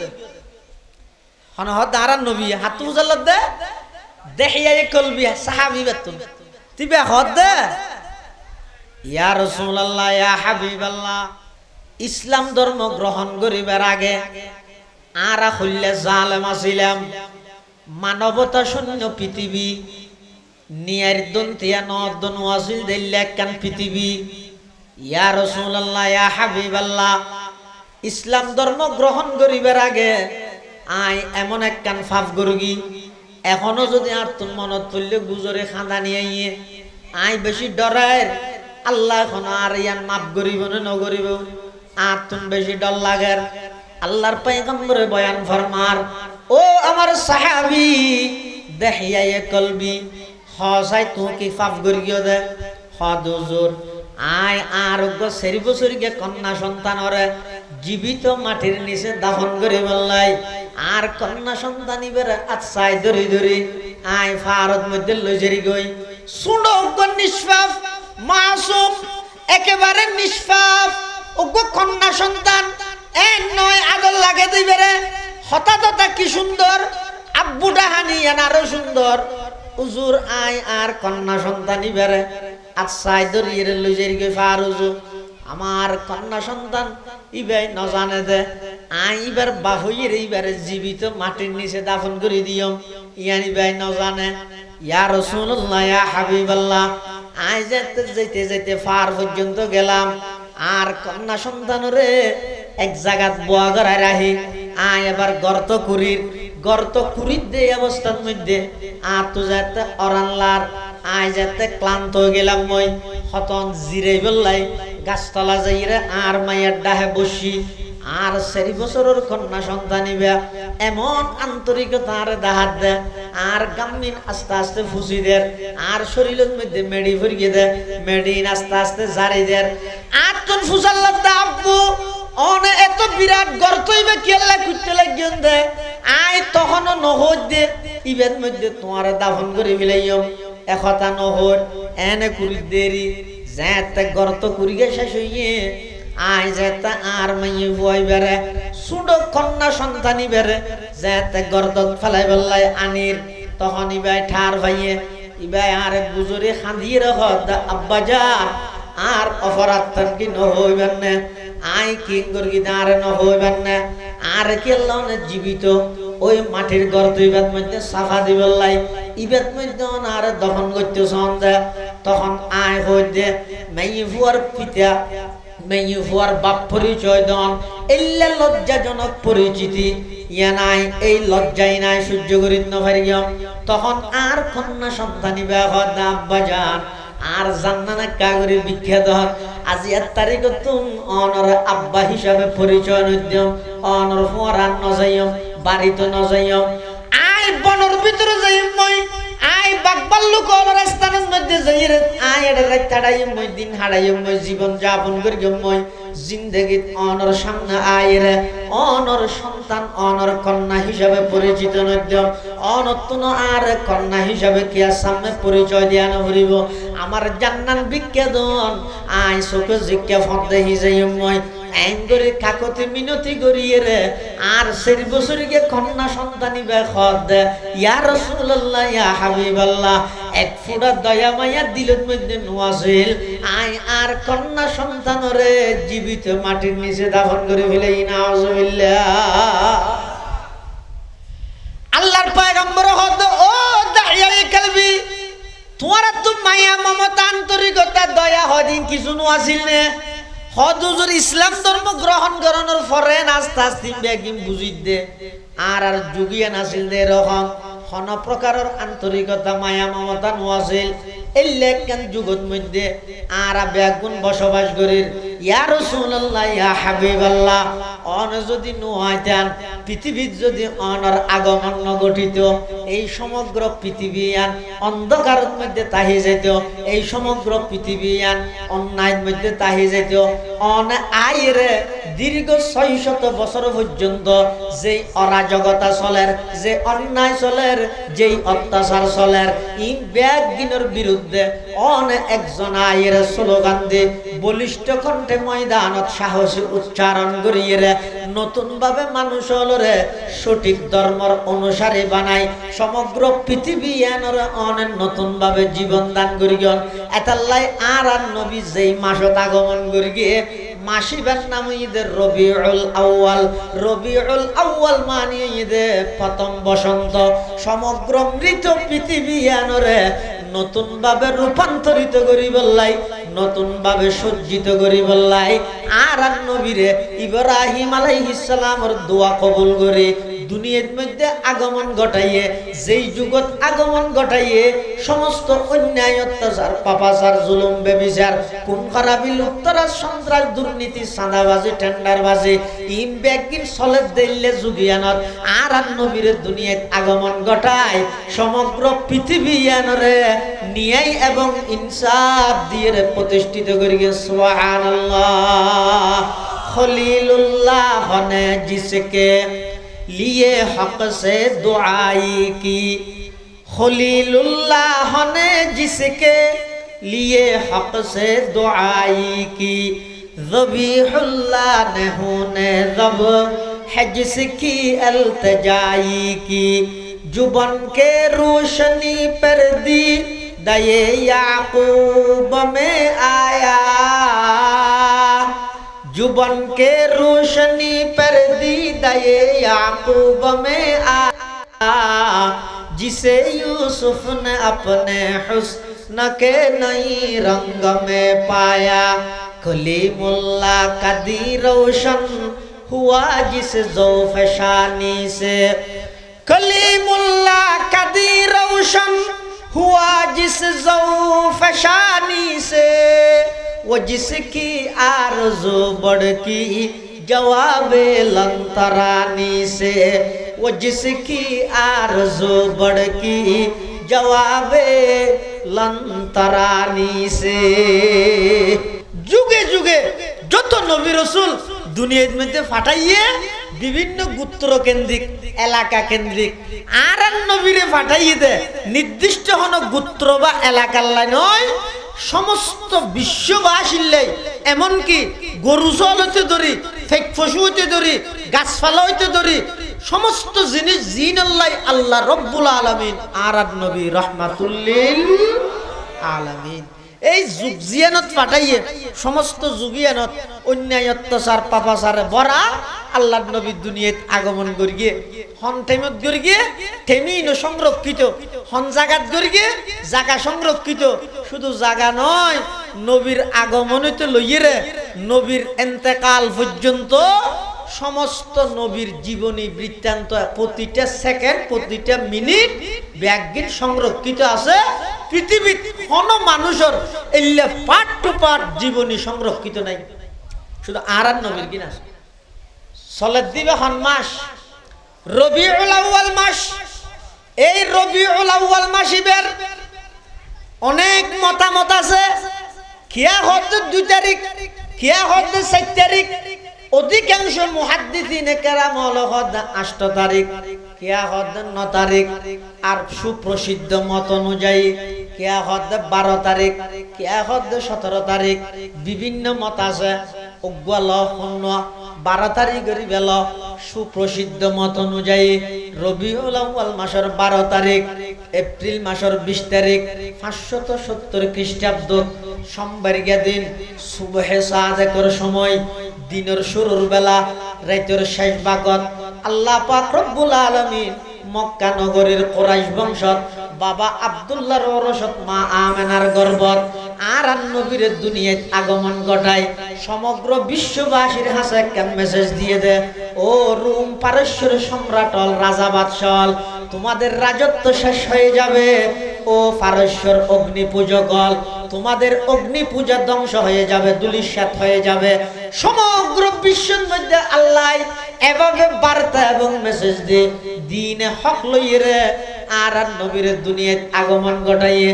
হন হদ আর নবী হাত উজাল্লাত দে দেহিয়ায়ে কলবি সাহাবী বেতুন তিবে হদ দে ইয়া রাসূলুল্লাহ ইয়া হাবিবাল্লাহ ইসলাম ধর্ম গ্রহণ করিবার আগে আরা হইলে জালেম আছিলাম মানবতা শূন্য পৃথিবী নিয়ার দন্তিয়া নদন ওয়াসিল দেল্লা কান পৃথিবী ইয়া রাসূলুল্লাহ ইয়া হাবিবাল্লাহ ইসলাম ধর্ম গ্রহণ করিবার আগে আই এমন এক কান ফাফ গরগি এখনো যদি আর তোর মনত পড়লে গুজরে খাঁদা নিয়ে আইয়ে আই বেশি ডরায় আল্লাহ এখন আর ইয়ান মাফ করিব না নগরিব আর তুমি বেশি ডর লাগের আল্লাহর পয়গম্বরে বয়ান ফরমার ও আমার সাহাবী দেহিয়ায়ে কলবি হসাই তুই কি ফাফ করিও দে হদ হুজুর আয় আরোগ্য 4 বছরকে কন্যা সন্তানরে জীবিত মাটির নিচে দাফন করে বললাই আর কন্যা সন্তান ইবের আচ্ছাই ধরি ধরি আয় ফারত মধ্যে লইজেরি গই সুড়গ্য নিষ্পাপ মাসুম একেবারে নিষ্পাপ ওগো কন্যা সন্তান এ নয় আদর লাগে দিবেরে হঠাৎ কি সুন্দর আব্বুটা হানি আরো সুন্দর হুজুর আয় আর কন্যা সন্তান ইবেরে আচ্ছাই ধরিয়ে লইজেরি গই ফারুজু আমার কন্যা সন্তান ইবাই ন জানে দে আই ইবার বাহুইয়ের ইবারে জীবিত মাটির নিচে দাফন করে দিও ইয়ান ইবাই ন জানে ইয়া রাসূলুল্লাহ ইয়া হাবিবাল্লাহ আই যেতে যেতে যেতে ফার পর্যন্ত গেলাম আর কন্যা সন্তানরে এক জায়গাত বোয়া গড়ায় রাহি আই এবার গর্ত কুরির দে অবস্থার মধ্যে আর তো যেতে অরানলার আই যেতে ক্লান্ত হয়ে গেলাম মই হতন জিরে বললাই গাছতলা যাইরে আর মায়ের ডাহে বসি আর 4 বছরের কন্যা সন্তানিবা এমন আন্তরিকতা আর দাহাত দে আর গাম্মিন আস্তে আস্তে ফুসি দের আর শরীরের মধ্যে মেডি ভরিয়ে দে মেডিন আস্তে আস্তে জারি দের আর তুন ফুসাল্লাহ আব্বু অনে এত বিরাট গর্ত ইবে কেল্লা কুটতে লাগিয়ন দে আই তখনও নহদ দে ইবের মধ্যে তোমার দাফন করে ফেলাইম একতা নহদ এনে কুরি দেরি যেতে গর্ত কুরিগে শেষ হইয়ে আয় যেতে আর মাইয়ে বই বেড়ে সুডো কন্যা সন্তানি বেড়ে যেতে গর্ত ফেলাই বেল্লাই আনির তখন ইবাই ঠার ভাইয়ে ইবাই আর গুজরে খাঁদিয়ে রাখ আব্বা যান আর অপরাধ কি নহইবেন না আই কি গর্গি আর নহইবেন না আর কেল্লাও না জীবিত ওই মাটির গর্ত ইবাদ মধ্যে সাফা দিবেল্লাই ইবাদ মধ্যে আর দহন করতে সন্ধ্যা তখন আয় হইতে মেয়ে ফুয়ার পিতা মেয়ে ফুয়ার বাপ পরিচয় দন এল্লা লজ্জাজনক পরিচিতি ইয়া নাই এই লজ্জাই নাই সহ্য করিত নপারিম তখন আর কন্যা সন্তানি ব্যাপার আব্বা যান আর জান্নানা কাগরি বিখ্যাত আজি 1 তারিখ তুম অনর আব্বা হিসাবে পরিচয় নদ্যম অনর ফুয়ার নজাইম বাড়িতে নজাইম আই বনর ভিতরে যাইম মই আই বাগবাল্লু কলর স্থানের মধ্যে যাইর আই এর রাতাড়াই মই দিন হারাই মই জীবন যাপন করি মই জিন্দেগি অনর সামনে আইরে অনর সন্তান অনর কন্যা হিসাবে পরিচিত নদ্যম অনতুন আর কন্যা হিসাবে কিয়া সামনে পরিচয় দিয়া নরিব আমার জান্নান বিজ্ঞাদন আই চোখে জিজ্ঞা ফন্দে হিজাই মই এঙ্গরে কাকতি মিনতি করিয়ে রে আর 4 বছরকে কন্যা সন্তানি বেখদ ইয়া রাসূলুল্লাহ ইয়া হাবিবাল্লাহ এক ফুটা দয়া মায়া দিলের মধ্যে নোয়াছিল আই আর কন্যা সন্তানরে জীবিত মাটির নিচে দাফন করে ফেলেই নাউজুবিল্লাহ আল্লাহর পয়গম্বর হদ ও দাইয়া কলবি তোমার তো মায়া মমতা আন্তরিকতা দয়া হদিন কিছু নোয়াছিল নে হদুজুর ইসলাম ধর্ম গ্রহণ করানোর পরে আস্তে আস্তে বেগিম বুঝি দে আর যুগিয়ে নাছিল দে এরকম কোন প্রকারের আন্তরিকতা মায়া মমতা নোয়াছিল এই লেখান যুগত মধ্যে আর বেগুন বসবাস করির ইয়া রাসূলুল্লাহ ইয়া হাবিবাল্লাহ অন যদি নোয়াইতেন পৃথিবীর যদি অনর আগমন নঘটিত এই সমগ্র পৃথিবীয়ান অন্ধকারের মধ্যে তাহি যেত এই সমগ্র পৃথিবীয়ান অন্যায়ের মধ্যে তাহি যেত অন আইরে দীর্ঘ 600 বছর পর্যন্ত যেই অরাজকতা চলের যে অন্যায় চলের যেই অত্যাচার চলের ই ব্যাগিনের বিরুদ্ধে অন একজন আইরে স্লোগান দিয়ে বলিষ্ঠ কণ্ঠে ময়দানত সাহসী উচ্চারণ করিয়ে নতুন ভাবে মানুষ হলরে সঠিক ধর্মর অনুসারী বানাই সমগ্র পৃথিবী এনরে অনেক নতুন ভাবে জীবন দান করি গন এতাল্লাই আর নবী যেই মাসত আগমন করি গিয়ে মাসিবার নাম ঈদের রবিউল আউয়াল মানে ঈদে প্রথম বসন্ত সমগ্র মৃত পৃথিবী আনরে নতুন ভাবে রূপান্তরিত করি বললাই নতুন ভাবে সজ্জিত করি বললাই আর নবীরে ইব্রাহিম আলাইহিস সালামের দোয়া কবুল করে দুনিয়ার মধ্যে আগমন ঘটাইয়ে যেই যুগত আগমন ঘটাইয়ে সমস্ত অন্যায় অত্যাচার পাপাচার জুলুম বেবিচার খুন খারাপি লুটতরাজ সন্ত্রাস দুর্নীতি চাঁদাবাজি টেন্ডারবাজি ইম ব্যাগিন চলে দিলে যুগিয়ানত আর নবীর দুনিয়াত আগমন ঘটায় সমগ্র পৃথিবী আনরে নিয়াই এবং ইনসাফ দিয়ে প্রতিষ্ঠিত করি সুবহানাল্লাহ। खलीलुल्लाह ने जिसके लिए हक से दुआई की, खलीलुल्लाह ने जिसके लिए हक से दुआई की, ज़बीहुल्लाह ने होने ज़ब है जिसकी अल्तजाई की, जुबान के रोशनी पर दी दये याकूब में आया, जुबान के रोशनी पर दी दये याकूब में आया, जिसे यूसुफ ने अपने हुस्न के नई रंग में पाया, कलीमुल्लाह का दी रोशन हुआ जिस ज़ौफ़ शानी से, कलीमुल्लाह का दी रोशन हुआ जिस ज़ौफ़ शानी से, वो जिसकी आरज़ू बढ़की जवाबे लंतरानी से, वो जिसकी आरज़ू बढ़की जवाबे लंतरानी से। जुगे जुगे যত নবী রাসূল দুনিয়ার মধ্যে পাঠাইয়ে বিভিন্ন গোত্র কেন্দ্রিক এলাকা কেন্দ্রিক আর নবীরে পাঠাইয়ে দে নির্দিষ্ট কোন গোত্র বা এলাকার লাই নয়, সমস্ত বিশ্ববাসীর এমনকি গরু ছাগল হইতে ধরি ফেক পশু হইতে ধরি গাছপালা হইতে ধরি সমস্ত জিনিস জিন আল্লাহ রব্বুল আলামিন আর নবী রাহমাতুল লিল আলামিন এই যুগ জিয়ানত পাঠাইয়ে সমস্ত যুগিয়ানত অন্যায় অত্যাচার পাপাচারে ভরা আল্লাহ নবী দুনিয়াত আগমন করিয়ে হন টাইমত করিয়ে থেমিন সংরক্ষিত হন জাগাত করিয়ে জাগা সংরক্ষিত, শুধু জাগা নয় নবীর আগমনতে লইয়ে নবীর ইন্তেকাল পর্যন্ত সমস্ত নবীর জীবনী বৃত্তান্ত প্রতিটা সেকেন্ড প্রতিটা মিনিট ব্যাগিন সংরক্ষিত আছে। পৃথিবীর কোন মানুষের এল্লা পার্ট টু পার্ট জীবনী সংরক্ষিত নাই, শুধু আর নবীর কিনা চলে দিবে হন মাস রবিউল আউয়াল মাস। এই রবিউল আউয়াল মাসিবের অনেক মতামত আছে, কিয়া হচ্ছে 2 তারিখ কিয়া হচ্ছে 4 তারিখ, অধিকাংশ মুহাদ্দিসিনে কেরাম হল 8 তারিখ কিয়া হচ্ছে 9 তারিখ, আর সুপ্রসিদ্ধ মত অনুযায়ী কিয়া হচ্ছে 12 তারিখ কিয়া হচ্ছে 17 তারিখ, বিভিন্ন মত আছে। অগ্বাল 12 তারিখ বেল সুপ্রসিদ্ধ মত অনুযায়ী রবিউল আউয়াল মাসের 12 তারিখ এপ্রিল মাসের 20 তারিখ 570 খ্রিস্টাব্দ সোমবার দিন সুবহে সাদেকের সময় দিনের শুরুর বেলা রাতের শেষ ভাগত আল্লাহ পাক রব্বুল আলামিন মক্কা নগরীর কুরাইশ বংশত বাবা আব্দুল্লাহর ওরসত মা আমেনার গর্ভত আর নবীর দুনিয়াত আগমন ঘটায়। সমগ্র বিশ্ববাসীর হাতে একটা মেসেজ দিয়ে দে, ও রোম পারস্যের সম্রাট রাজা বাদশাহ, তোমাদের রাজত্ব শেষ হয়ে যাবে। ও পারস্যের অগ্নি পূজক, তোমাদের অগ্নি পূজা ধ্বংস হয়ে যাবে, ধূলিসাৎ হয়ে যাবে। সমগ্র বিশ্বের মধ্যে আল্লাহ এভাবে বার্তা এবং মেসেজ দিয়ে দ্বীনে হক লইয়ে আর নবীর দুনিয়াত আগমন ঘটাইয়ে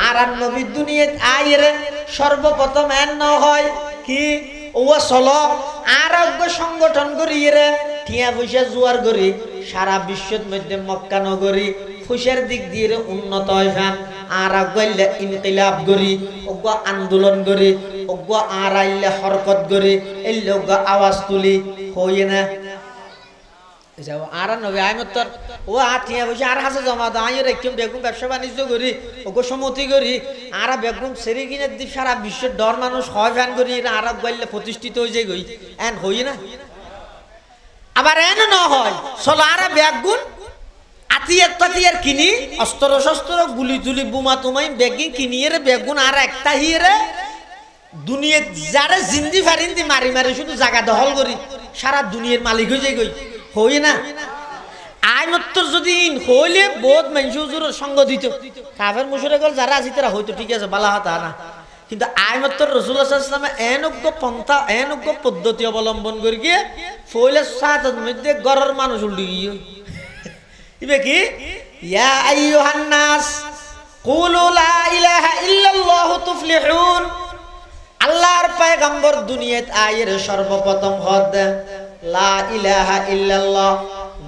আর নবীর দুনিয়াত আইরে সর্বপ্রথম এন হয় কি ও চলো আরোগ্য সংগঠন করিয়ে ঠিয়া পয়সা জোয়ার করি সারা বিশ্বের মধ্যে মক্কা নগরী ফুসের দিক দিয়ে উন্নত হয় ফ্যান আর আগাইলে ইনকিলাব করি ওগো আন্দোলন করি ওগো আর আইলে হরকত করি এলে ওগো আওয়াজ তুলি হইয়ে না আর নবে আইমত্তর ও আঠিয়া বসে আর হাসে জমা দাও আইয়ের একদম বেগুন ব্যবসা বাণিজ্য করি ওগো সমতি করি আর বেগুন সেরি কিনে দি সারা বিশ্বের ডর মানুষ হয় ফ্যান করি আর গাইলে প্রতিষ্ঠিত হয়ে যায় গই এন হই না আবার এন ন হয় চলো আর বেগুন আতিয়ার তাতিয়ার কিনি অস্ত্র শস্ত্র গুলি তুলি বোমা তুমাই বেগিন কিনিয়ে বেগুন আর একটা হিয়ে দুনিয়া যারা জিন্দি ফারিন্দি মারি মারি শুধু জায়গা দখল করি সারা দুনিয়ার মালিক হয়ে যায় গই হই না আই মাত্র যদি হইলে বহুত মানুষ হুজুরের সঙ্গ দিত কাফের মুশরিক যারা আছে তারা হয়তো ঠিক আছে বালা হতা না কিন্তু আই মাত্র রাসূলুল্লাহ সাল্লাল্লাহু আলাইহি ওয়াসাল্লাম এনজ্ঞ পন্থা এনজ্ঞ পদ্ধতি অবলম্বন করি গিয়ে ফইলে সাতের মধ্যে গরের মানুষ উল্টি গিয়ে ইবে কি ইয়া আইয়ুহান নাস কুলু লা ইলাহা ইল্লাল্লাহ তুফলিহুন আল্লাহর পয়গম্বর দুনিয়াত আয়ের সর্বপ্রথম হদ লা ইলাহা ইল্লাল্লাহ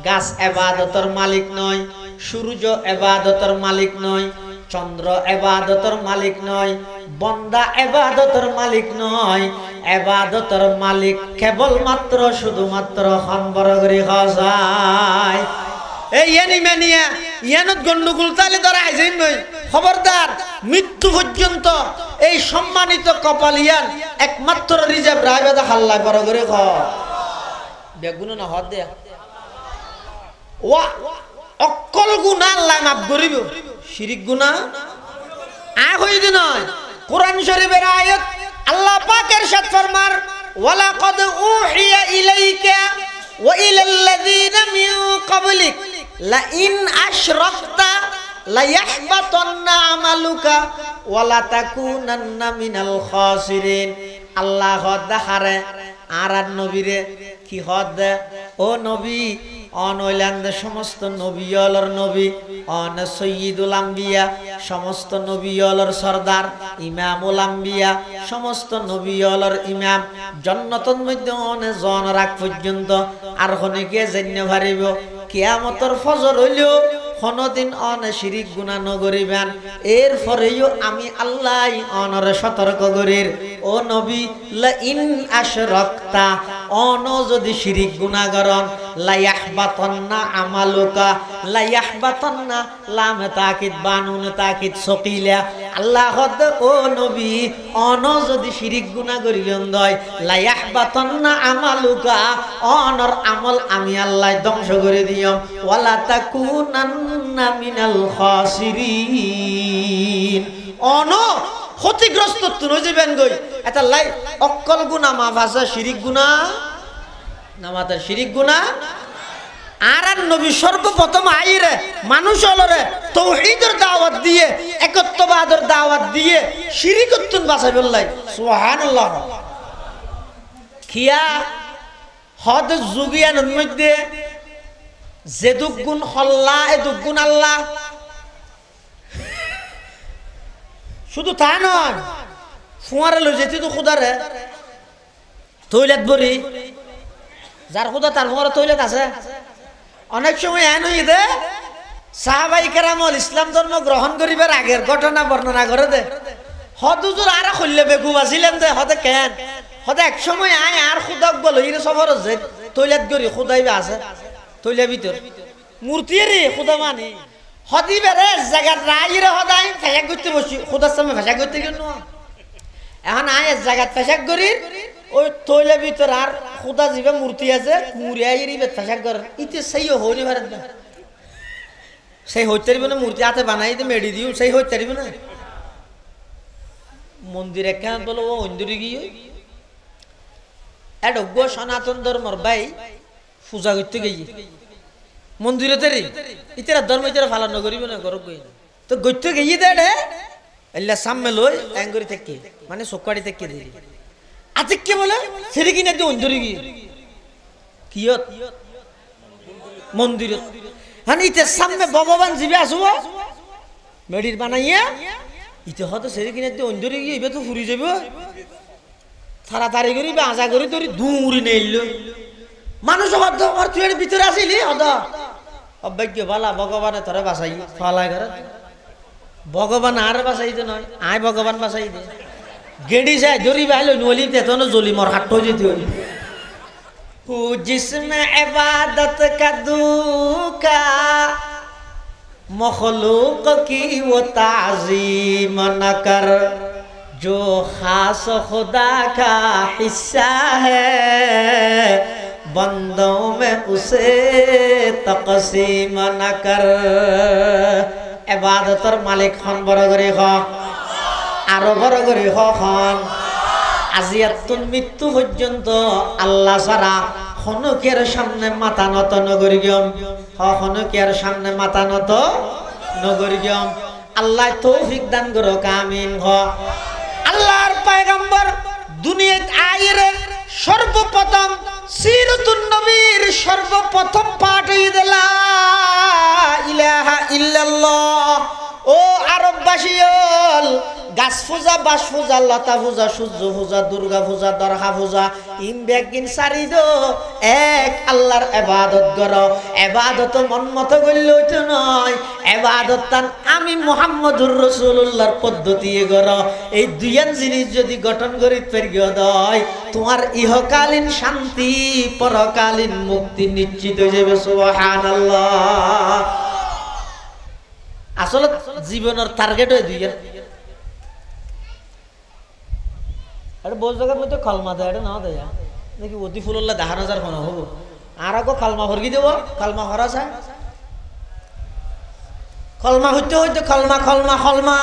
গাছ ইবাদতের মালিক নয় সূর্য ইবাদতের মালিক নয় চন্দ্র ইবাদতের মালিক নয় বান্দা ইবাদতের মালিক নয় ইবাদতের মালিক কেবলমাত্র শুধুমাত্র খনবরগরি খাজায় এই ইয়ানিমানিয়া ইয়ানত গন্ডগোল তালে ধরা আইছেন নই খবরদার মৃত্যু পর্যন্ত এই সম্মানিত কপালিয়ান একমাত্র রিজার্ভ রাইবাদা হাল্লা বরগরি খ বেগুন না হদ দে ওয়া অকল গুনাহ আল্লাহ মাফ করিব শিরিক গুনাহ আ হই দি নয় কোরআন শরীফের আয়াত আল্লাহ পাক ইরশাদ ফরমার ওয়ালা কদ উহিয়া ইলাইকা ওয়া ইলাল্লাযিনা মিন ক্বাবলিক লা ইন আশরাকতা লা ইয়াহবাতান্না আমালুকা ওয়া লা তাকুনান্না মিনাল খাসিরিন আল্লাহ হদ হারে আর নবীরে কি হদ ও নবী অনৈলান্দ সমস্ত নবীয়লর নবী অন সৈয়দুল আম্বিয়া সমস্ত নবীয়লর সরদার ইমামুল আম্বিয়া সমস্ত নবীয়লর ইমাম জান্নাতের মধ্যে অনে জন রাখ পর্যন্ত আর হনিকে জেন্য ভারিব কিয়ামতের ফজর হইলো কোনদিন অনে শিরিক গুনাহ নগরিবেন এরপরেও আমি আল্লাহ অনরে সতর্ক করির ও নবী লা ইন আশরাকতা অন যদি শিরিক গুনাহ করন লা ইয়াহবাতান্না আমালুকা লা ইয়াহবাতান্না লাম তাকিদ বানুন তাকিদ সকিলা আল্লাহ হদ ও নবী অন যদি শিরিক গুনাহ করিলেন দয় লা ইয়াহবাতান্না আমালুকা অনর আমল আমি আল্লাহ ধ্বংস করে দিয়ম ওয়ালা তাকুনান্না মিনাল খাসিরিন অন ক্ষতিগ্রস্ত তুই যাবেন গই এটা লাই অকল গুনাহ মাফ আছে শিরিক গুনাহ নামাতে শিরিক গুনাহ আর নবী সর্বপ্রথম আইরে মানুষ হলরে তাওহীদের দাওয়াত দিয়ে একত্ববাদের দাওয়াত দিয়ে শিরিকতুন বাঁচাইবল্লাই সুবহানাল্লাহ খিয়া হদ যুগিয়ানের মধ্যে যে দুগুণ হল্লা এ দুগুণ আল্লাহ শুধু তা নয় ফুয়ারে লই যেতে তো খুদারে টয়লেট বরি যার খুদা তার ফুয়ারে টয়লেট আছে অনেক সময় এন হই দে সাহাবাই কেরামল ইসলাম ধর্ম গ্রহণ করিবার আগের ঘটনা বর্ণনা করে দে হদুজুর আর খুললে বেকুব আছিলেন দে হদে কেন হদে এক সময় আয় আর খুদাক বলো ইরে সফর যে টয়লেট গরি খুদাইবে আছে টয়লেট ভিতর মূর্তি রে খুদা মানে হদি বেরে জায়গা রাইরে হদাই ফেসাক করতে বসি খুদার সামনে ফেসাক করতে গেল এখন আয় জায়গা ফেসাক করি ওই টয়লেট ভিতর আর খুদা জিবে মূর্তি আছে মুরিয়াইরি বে ফেসাক কর ইতে সেই হইনি ভারত না সেই হইতে পারবে না মূর্তি হাতে বানাই দে মেডি দিও সেই হইতে পারবে না মন্দির একখান বলো ও অন্দরে গিয়ে এড গো সনাতন ধর্মর ভাই পূজা করতে গিয়ে মন্দিরে তেরি ইতারা ধর্ম ইতারা পালন করিবে না করব কই তো গইতে গিয়ে দে রে আল্লাহ সামনে লই অ্যাঙ্গরি থেকে মানে সোকাড়ি থেকে দেই আজকে কি বলে সেরি কিনা দি অন্দরে গিয়ে কিয়ত মন্দিরে হানি ইতে সামনে ভগবান জিবে আসব মেডির বানাইয়া ইতে হয়তো সেরি কিনা দি অন্দরে গিয়ে ইবে তো ফুরি যাব তাড়াতাড়ি করি বা আজা করি তোর দূরি নেইল মানুষ হদ আমার তুই ভিতরে আসিলি হদ অভাগ্য বালা ভগবানে তোরে বাঁচাই ফালাই করে ভগবান আর বাঁচাইতে নয় আয় ভগবান বাঁচাই দে গেড়ি যায় জরি বাইল নলি তেতন জলি মর হাট হয়ে যেতে হলি जिसमें इबादत का दूका मखलूक की वो ताज़ीम न कर जो खास खुदा का हिस्सा है बंदों में उसे तक़सीम न कर इबादतर मालिक खान बरगरी खा आरो बरगरी खा खान আজিয়াতুন মৃত্যু পর্যন্ত আল্লাহ ছাড়া খনকের সামনে মাথা নত নগরী গম খনকের সামনে মাথা নত নগরী গম আল্লাহ তৌফিক দান করো আমিন হ আল্লাহর পয়গম্বর দুনিয়াত আইরে সর্বপ্রথম সিরাতুন নবীর সর্বপ্রথম পাঠ লা ইলাহা ইল্লাল্লাহ ও আরববাসীল গাছ পূজা বাস পূজা লতা পূজা সূর্য পূজা দুর্গা পূজা দরগা পূজা ইমবেগিন সারিদ এক আল্লাহর ইবাদত করো ইবাদত মন মতো করলে হইতো নয় ইবাদত তান আমি মুহাম্মদুর রাসূলুল্লাহর পদ্ধতি করো এই দুইয়ান জিনিস যদি গঠন করি পেরিয়ে দয় তোমার ইহকালীন শান্তি পরকালীন মুক্তি নিশ্চিত হয়ে যাবে সুবহানাল্লাহ আসলে জীবনের টার্গেট হয় দুইয়ান এটা বোঝ জায়গার মধ্যে কলমা দেয় এটা না দেয় নাকি অতি ফুল্লা দেখানো যার কোনো হবো আর আগে কলমা ভরকি দেব কলমা ভরা যায় কলমা হইতে হইতে কলমা কলমা কলমা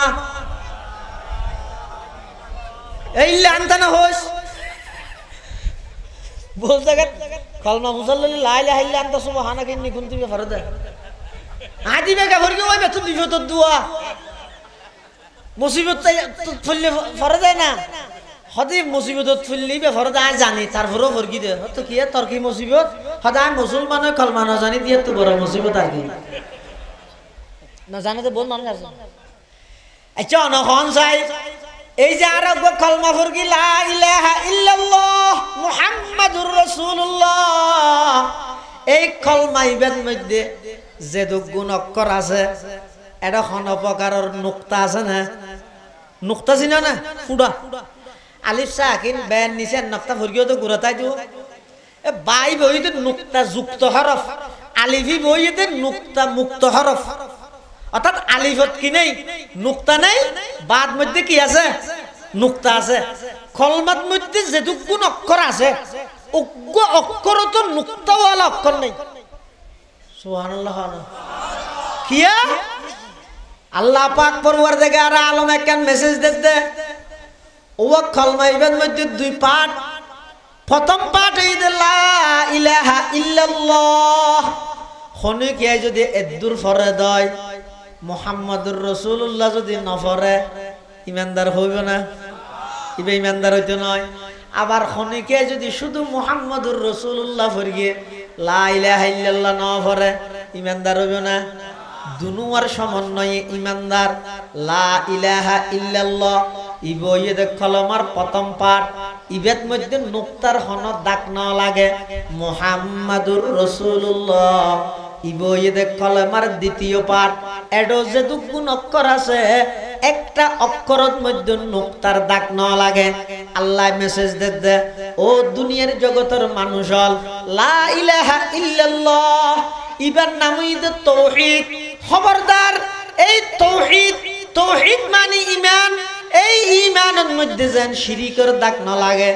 এই আনতানা হোস বোঝ জায়গা কলমা বুঝালে লাইলে হাইলে আনতা সুবহানা কিন্নি গুনতি ফরদ আদি বেকা ভরকি ওই বেতন দিবে তোর দুয়া মুসিবত ফুললে ফরদ না হদি মুসিবত ফুললি বে ফরদ আজ জানি তারপরেও ভরকি দে তো কি তোর কি মুসিবত সদায় মুসলমান কলমা না জানি দিয়ে তো বড় মুসিবত আর কি না জানে তো বল মানুষ আছে আচ্ছা অনখন চাই এই যে আর কলমা ভরকি লা ইলাহা ইল্লাল্লাহ মুহাম্মাদুর রাসূলুল্লাহ এই কলমা ইবাদ মধ্যে যে দুগুণ অক্ষর আছে এটা কোন প্রকারের নুক্তা আছে না নুক্তা চিনা না ফুডা আলিফ সাকিন বেন নিচে নক্তা ভরগিও তো গুরাতাই দিও এ বাই বইতে নুক্তা যুক্ত হরফ আলিফি বইতে নুক্তা মুক্ত হরফ অর্থাৎ আলিফত কি নেই নুক্তা নেই বাদ মধ্যে কি আছে নুক্তা আছে কলমাত মধ্যে যেটুকুন অক্ষর আছে উগ্র অক্ষর তো নুক্তাওয়ালা অক্ষর নেই সুবহানাল্লাহ কিয়া আল্লাহ পাক পরওয়ারদিগার আলম একখান মেসেজ দে ও কলমা ইবাদ মধ্যে দুই পাঠ প্রথম পাঠ এই লা ইলাহা ইল্লাল্লাহ খনি কি যদি এদুর ফরে দয় মুহাম্মাদুর রাসূলুল্লাহ যদি না ফরে ইমানদার হইব না ইবে ইমানদার হইতো নয় আবার খনি কি যদি শুধু মুহাম্মাদুর রাসূলুল্লাহ ফরিয়ে লা ইলাহা ইল্লাল্লাহ না ফরে ইমানদার হইব না দুনুয়ার সমন্বয়ে ইমানদার লা ইলাহা ইল্লাল্লাহ ইবয়ে দে কলমার প্রথম পাঠ ইবেত মধ্যে নুক্তার হন দাগ না লাগে মুহাম্মাদুর রাসূলুল্লাহ ইবয়ে দে কলমার দ্বিতীয় পাঠ এডো যে দুগুণ অক্ষর আছে একটা অক্ষরের মধ্যে নুক্তার দাগ না লাগে আল্লাহ মেসেজ দে ও দুনিয়ার জগতের মানুষ হল লা ইলাহা ইল্লাল্লাহ ইবার নামই দে তাওহীদ খবরদার এই তাওহীদ তাওহীদ মানে ঈমান এই ঈমানের মধ্যে যেন শিরিকের দাগ না লাগে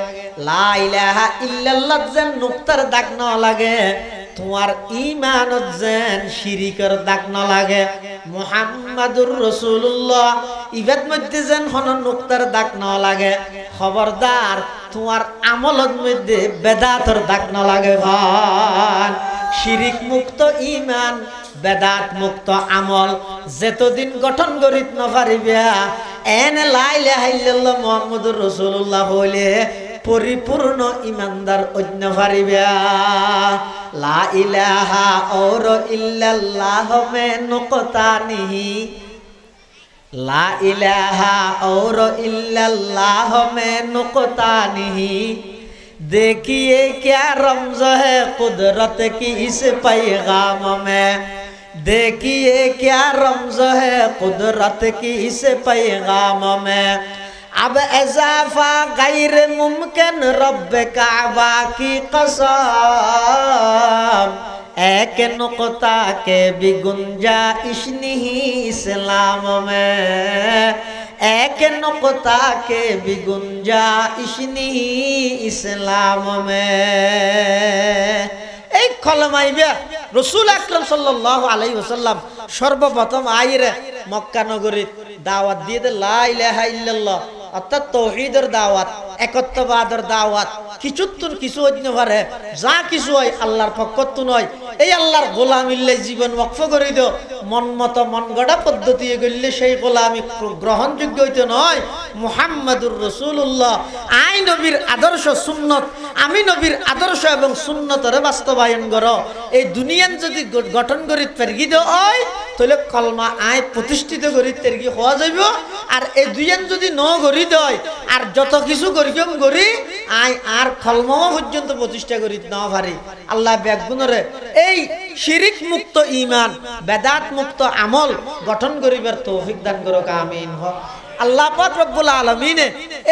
লা ইলাহা ইল্লাল্লাহ যেন নুক্তার দাগ না লাগে তোমার ঈমানত যেন শিরিকের দাগ না লাগে মুহাম্মাদুর রাসূলুল্লাহ ইবাদ মধ্যে যেন হন নুক্তার দাগ না লাগে খবরদার তোমার আমলত মধ্যে বেদাতের দাগ না লাগে ভান শিরিক মুক্ত ঈমান বেদাত মুক্ত আমল যতদিন গঠন করিত না পারিবা এনে লা ইলাহা ইল্লাল্লাহ মুহাম্মাদুর রাসূলুল্লাহ হইলে পরিপূর্ণ ইমানদার অন্য পারিবা লা ইলাহা और ইল্লাল্লাহ মে নুকতা নিহি লা ইলাহা और ইল্লাল্লাহ মে নুকতা নিহি देखिए क्या रमज़ है कुदरत की इस पैगाम में देखिए क्या रमज़ है कुदरत की इस पैगाम में अब इज़ाफ़ा गैर मुमकिन रब काबा की कसम एक नुक़्ता के भी गुंजाइश नहीं इस्लाम में एक नुक़्ता के भी गुंजाइश नहीं इस्लाम में एक कलमा इबा रसूल আকরাম সাল্লাল্লাহু আলাইহি ওয়াসাল্লাম সর্বপ্রথম আইরে মক্কা নগরীত দাওয়াত দিয়ে লা ইলাহা ইল্লাল্লাহ অর্থাৎ তৌহিদের দাওয়াত, একত্ববাদের দাওয়াত, কিছুত্তুন কিছু হইতে পারে, যা কিছু হয় আল্লাহর পক্ষত্ব নয়। এই আল্লাহর গোলামিল্লে জীবন ওয়াকফ করে দিও, মন মতো মন গড়া পদ্ধতি গড়লে সেই গোলামি গ্রহণযোগ্য হইতে নয়। মুহাম্মাদুর রাসূলুল্লাহ, আই নবীর আদর্শ সুন্নত, আমি নবীর আদর্শ এবং সুন্নতরে বাস্তবায়ন করো। এই দুনিয়ান যদি গঠন করি তেরগি হয়, তাহলে কলমা আয় প্রতিষ্ঠিত করি তেরগি হওয়া যাইব। আর এই দুইয়ান যদি ন করি দেয়, আর যত কিছু করি আয় আর কলমা পর্যন্ত প্রতিষ্ঠা করি না পারি। আল্লাহ ব্যাগুণরে এই শিরিক মুক্ত ঈমান, বেদাত মুক্ত আমল গঠন করিবার তৌফিক দান করুক, আমিন। আল্লাহ পাক রব্বুল আলামিন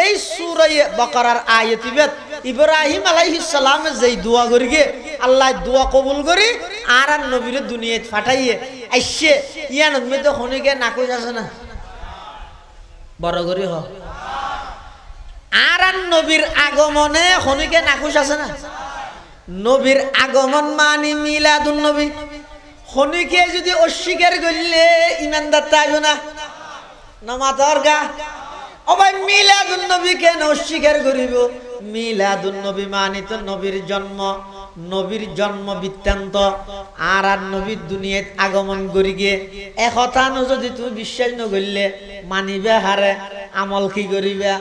এই সূরা বাকারার আয়াতিবেত ইব্রাহিম আলাইহিস সালামে যেই দোয়া করিগে আল্লাহ দোয়া কবুল করি আর নবীর দুনিয়াত পাঠাইয়ে আইছে। ইয়ানত মধ্যে হনিকে নাকুশ আছে না, বড় করি হ। আর নবীর আগমনে হনিকে নাকুশ আছে না। নবীর আগমন মানি মিলাদুন নবী। হনিকে যদি অস্বীকার করলে ইমানদার তাইব না, নামাজর গা। ও ভাই, মিলাদুন নবী কেন অস্বীকার করিব? মিলাদুন নবী মানি তো নবীর জন্ম, নবীর জন্ম বৃত্তান্ত। আর নবীর দুনিয়াত আগমন করি গিয়ে একথা যদি তুমি বিশ্বাস নকরলে মানিবে হারে, আমল কি করিবা?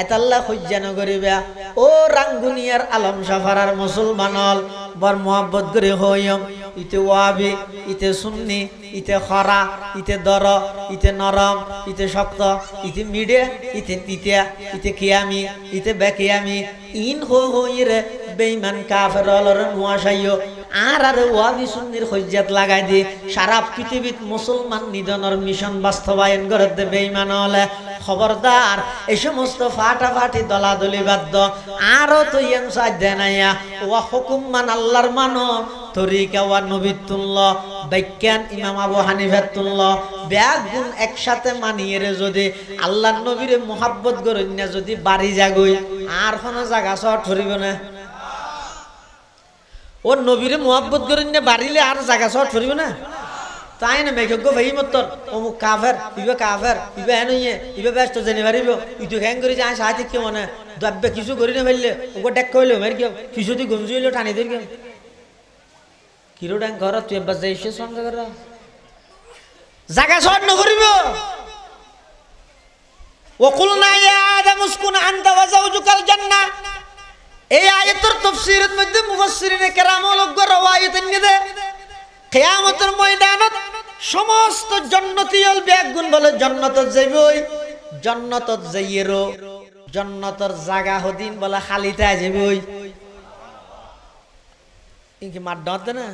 এতাল্লা সহ্য নকরিবা। ও রাঙ্গুনিয়ার আলম সাফারার মুসলমানল বর মোহাব্বত করে হইম। ইতে ওয়াবি, ইতে সুন্নি, ইতে খরা, ইতে দর, ইতে নরম, ইতে শক্ত, ইতে মিডে, ইতে তিতিয়া, ইতে কিয়ামি, ইতে বেকিয়ামি, ইন হই রে বেঈমান কাফের অলর মুয়াশাইও। আর ওয়াবি সুন্নির হজ্জাত লাগাই দি সারা পৃথিবীত মুসলমান নিধনের মিশন বাস্তবায়ন করে দে বেঈমান হলে। খবরদার, এই সমস্ত ফাটাফাটি দলাদলি বাদ্য আরো তো ইয়ান সাধ্য নাইয়া। ওয়া হুকুম মান আল্লাহর মানো, তরিকা ওয়া নবিতুল্লাহ, বিজ্ঞান ইমাম আবু হানিফাতুল্লাহ, ব্যাগ গুণ একসাথে মানিয়ে রে যদি আল্লাহর নবীরে মোহাব্বত করেন না, যদি বাড়ি যাগই আর কোনো জায়গা শর্ট ধরিব না। ও নবীরে মোহাব্বত করেন না বাড়িলে আর জায়গা শর্ট ধরিব না। তাই না মেঘ ভাই মত অমুক কাফের, ইবে কাফের, ইবে হেন ইবে ব্যস্ত জেনে পারিব, ইটো হ্যাং করে যায় সাহায্য কেউ মনে দ্রব্য কিছু করি না পারলে ওকে ডেক কইলে মের কেউ কিছু দিয়ে গমজি হইলেও টানি দিল কেউ কিরো ড্যাং ঘর তুই এবার যাই সে সঙ্গে কর জায়গা শর্ট নকরিব। ওকুলনা ইয়া আদম উসকুন আনতা ওয়া যাওজুকাল জান্নাহ। এই আয়াতের তাফসীরের মধ্যে মুফাসসিরিনে কেরাম লগ্গ রওয়ায়াত এনে দে কিয়ামতের ময়দানত সমস্ত জান্নাতীয়ল ব্যাগুন বলে জান্নাতত যাইবই, জান্নাতত যাইয়েরো জান্নাতের জায়গা হদিন বলে খালিতে যাইবই। ইনকি মাদ্দাত না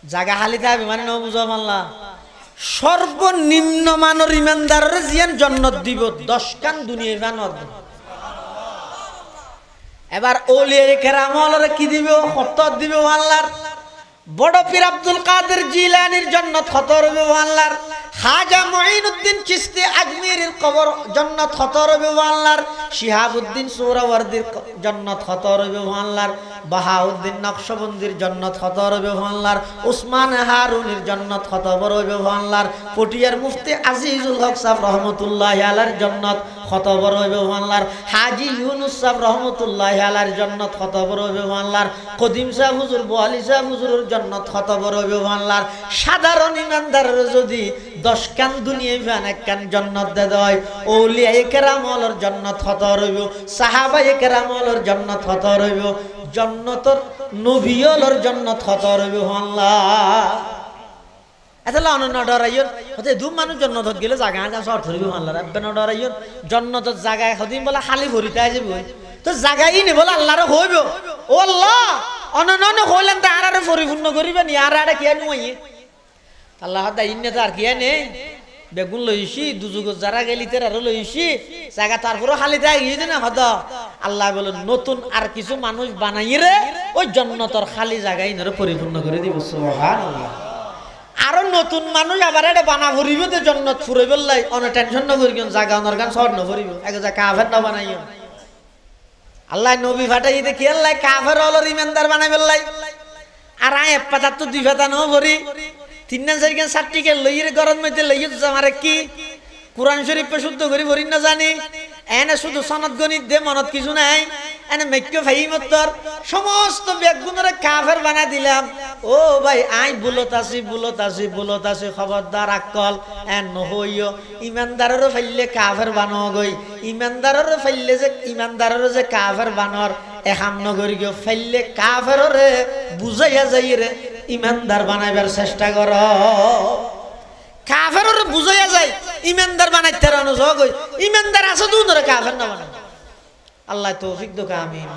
জায়গা খালিতে হবে মানে ন বুঝা মানলা। সর্বনিম্ন মানের ইমানদারের জিয়ান জান্নাত দিব 10 কান দুনিয়া বানত। এবার ওলিয়ে কেরামলরে কি দিবে? কত দিবে আল্লাহর। বড় পীর আব্দুল কাদের জিলানীর জান্নাত কত হবে আল্লাহর। খাজা মুঈনুদ্দিন চিশতি আজমিরের কবর জান্নাত কত হবে আল্লাহর। শিহাবউদ্দিন সোহরাওয়ার্দীর জান্নাত কত হবে আল্লাহর। বাহাউদ্দিন নকশবন্দির জান্নাত কত হবে আল্লাহর। উসমান হারুনির জান্নাত কত বড় হবে আল্লাহর। পটিয়ার মুফতি আজিজুল হক সাহেব রহমাতুল্লাহি আলাইহির জান্নাত কত বড় হবে আল্লাহর। হাজী ইউনুস সাহেব রহমাতুল্লাহি আলাইহির জান্নাত কত বড় হবে আল্লাহর। কদিম সাহেব হুজুর, বোয়ালি সাহেব হুজুরের জান্নাত কত বড় হবে আল্লাহর। সাধারণ ইমানদারের যদি 10 কান দুনিয়া ফান 1 কান জান্নাত দে দেয়, আউলিয়া কেরামলের জান্নাত কত রইব, সাহাবা কেরামলের জান্নাত কত রইব, জান্নাতের নবীয়লের জান্নাত কত রইব আল্লাহ। এতলা অনন্য ডরাইয়ন হতে দু মানুষ জান্নাতত গেলে জায়গা আগে শর্ট ধরিব আল্লাহ। রাব্বে ন ডরাইয়ন জান্নাতত জায়গায় হদিন বলে খালি ভরিতে যাইব তো জায়গায় নি বলে আল্লাহর হইব। ও আল্লাহ অনন্য হইলেন তা আরে পরিপূর্ণ করিবেন আর আরে কি আনুই আল্লাহ দাইন না তার কি নেই। বেগুন লইছি দুযুগ যারা গেলি তেরা লইছি জায়গা তারপরে খালি দেয় গিয়ে না হদ আল্লাহ বলে নতুন আর কিছু মানুষ বানাই রে ওই জান্নাতের খালি জায়গায় ইনারে পরিপূর্ণ করে দিব। সুবহানাল্লাহ। আরো নতুন মানুষ আবার এটা বানা ভরিব তো জান্নাত ফুরাইব লাই অন টেনশন ন করি জায়গা অনর গান শর্ট ন ভরিব এক জায়গা কাফের না বানাইও। আল্লাহ নবী ফাটাই দেখি আল্লাহ কাফের অলর ইমানদার বানাইবেল লাই। আর আয় পাতা তো 2 পাতা ন ভরি 3-4 সার্টিফিকেট লইয়ে গরম মধ্যে লইয়ে আমারে কি কোরআন শরীফ শুদ্ধ করে ভরি না জানি এনে শুধু সনদ গণিত দে মনত কিছু নাই এনে মেক্য ফাইমতর সমস্ত বেগুনরে কাফের বানাই দিলাম ও ভাই আই বুলত আছি খবরদার আকল এন নহইও ইমানদারেরও ফাইলে কাফের বানো গই ইমানদারেরও ফাইলে যে ইমানদারেরও যে কাফের বানর এখাম নগর গিয়ে ফাইলে কাফেররে বুঝাইয়া যাই রে ইমানদার বানাইবার চেষ্টা কর কাফেররে বুঝাইয়া যায় ইমানদার বানাইতে রানো জগই ইমানদার আছে তুই ধরে কাফের না বানাই আল্লাহ তৌফিক দোকা আমিন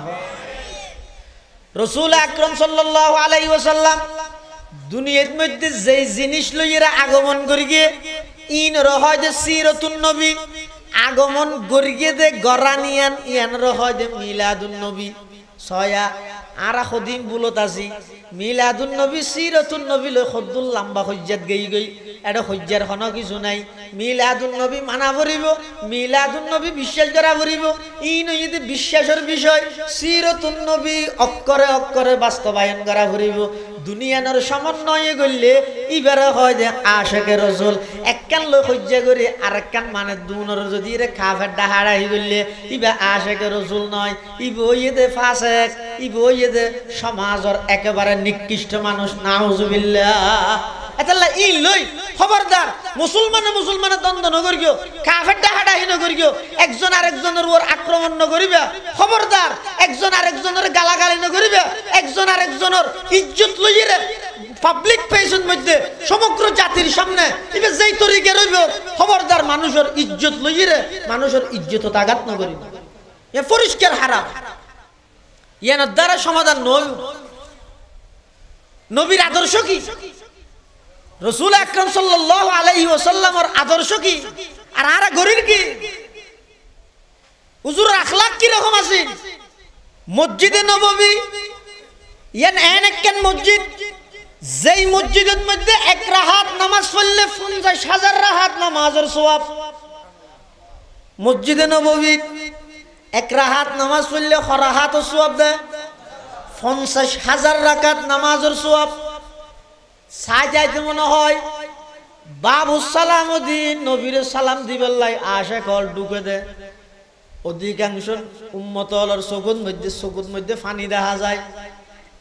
রাসূল আকরাম সাল্লাল্লাহু আলাইহি ওয়াসাল্লাম দুনিয়ার মধ্যে যে জিনিস লইরা আগমন করি গিয়ে ইন রহয় যে সিরাতুন নবী আগমন করি গিয়ে দে গরানিয়ান ইয়ান রহয় যে মিলাদুন নবী ছয়া আরা খদিম বুলত আছি মিলাদুন নবী সিরাতুন নবী লই খদ্দুল লম্বা হজ্জাত গই এটা হজ্জার কোনো কিছু নাই মিলাদুন নবী মানা পড়িব মিলাদুন নবী বিশ্বাস করা পড়িব ই নইতে বিশ্বাসের বিষয় সিরাতুন নবী অক্ষরে অক্ষরে বাস্তবায়ন করা পড়িব দুনিয়ার সমন্বয়ে গইলে ইবারে হয় যে আশিকে রাসূল একখান লোক হজ্জা করে আরেকখান মানে দুনর যদি রে কাফের ডাহাড়াই গইলে ইবা আশিকে রাসূল নয় ইব হইতে ফাসিক ইব হইতে সমাজের একেবারে নিকৃষ্ট মানুষ নাউজুবিল্লাহ এতাল্লাহ ই লই খবরদার মুসলমানে দ্বন্দ্ব নগর গিও কাফের ডাহাডাহি নগর গিও একজন আরেকজনের উপর আক্রমণ নগরিবা খবরদার একজন আরেকজনের গালাগালি নগরিবা একজন আরেকজনের ইজ্জত লইরে পাবলিক প্লেসের মধ্যে সমগ্র জাতির সামনে ইবে যেই তরিকে রইব খবরদার মানুষের ইজ্জত লইরে মানুষের ইজ্জত আঘাত নগরিবা এ পরিষ্কার হারাম ইয়ার দ্বারা সমাধান নয় নবীর আদর্শ কি রাসূল আকরাম সাল্লাল্লাহু আলাইহি ওয়াসাল্লামের আদর্শ কি আর আরা গরির কি হুজুরের আখলাক কি রকম আছে মসজিদে নববী ইয়ান একখান মসজিদ যেই মসজিদের মধ্যে এক রাকাত নামাজ পড়লে 50,000 রাকাত নামাজের সওয়াব মসজিদে নববী এক রাকাত নামাজ পড়লে খরাহাতও সওয়াব দেয় 50,000 রাকাত নামাজের সওয়াব সাজাইতে মনে হয় বাবু সালাম দিন নবীর সালাম দিবেলাই আশা কল ঢুকে দে অধিকাংশ উম্মতর চকুর মধ্যে পানি দেখা যায়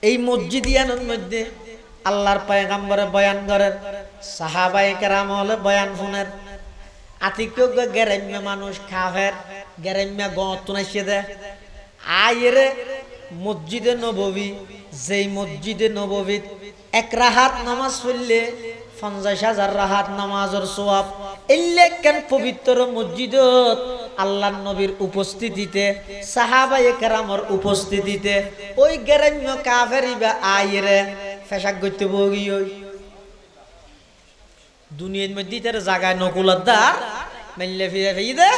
এই মসজিদিয়ানের মধ্যে আল্লাহর পয়গম্বরে বয়ান করেন সাহাবায়ে কেরাম হলে বয়ান শুনেন আতিক্য গেরাম্য মানুষ কাফের গেরাম্য গত নাইছে দে আইরে মসজিদে নববী যেই মসজিদে নববী এক রাকাত নামাজ পড়লে 50,000 রাকাত নামাজের সওয়াব এলে কেন পবিত্র মসজিদত আল্লাহর নবীর উপস্থিতিতে সাহাবায়ে কেরামের উপস্থিতিতে ওই গেরাম্য কাফেরিবা আইরে ফেশাক করতে বগি ওই দুনিয়ার মধ্যে তার জায়গায় নকুলদার মেললে ফিরে ফেইদে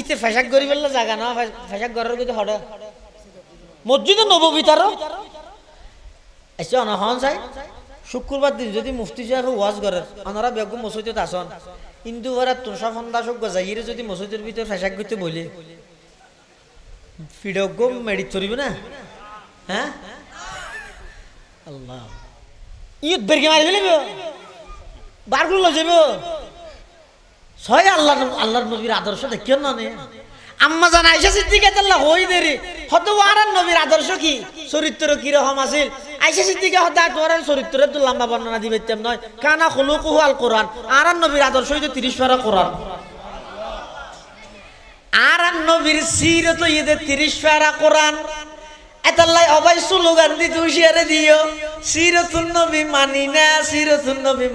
ইতে ফেশাক করি বললে জায়গা না ফেশাক ঘরের কিন্তু হড়ে মসজিদে নববী তারও এসে অনহন চাই শুক্রবার দিন যদি মুফতি সাহেব ওয়াজ করে ওনারা বেগম মসজিদত আসন কিন্তু ওরা তুষা ফন্দাসক গজাইরে যদি মসজিদের ভিতরে ফেশাক করতে বলে ফিডক মেডিট করিব না হ্যাঁ আল্লাহ ইয়ত বেরকে মারি ফেলিব বারগুলো লই যাব ছয় আল্লাহর নবীর আদর্শ দেখিও না নে আম্মা জান আয়েশা সিদ্দিকা আল্লাহ হই দেরি হয়তো ওয়ারান নবীর আদর্শ কি চরিত্র কি রকম আছিল আয়েশা সিদ্দিকা হয়তো ওয়ারান চরিত্রের তো লম্বা বর্ণনা দিবেতাম নয় কানা খুলুকুহু আল কোরআন আরান নবীর আদর্শ হইতো 30 পারা কোরআন আরান নবীর সিরত হইতে 30 পারা কোরআন এতাল্লাই অবাই স্লোগান দি তুষিয়ারে দিও সিরাতুন নবী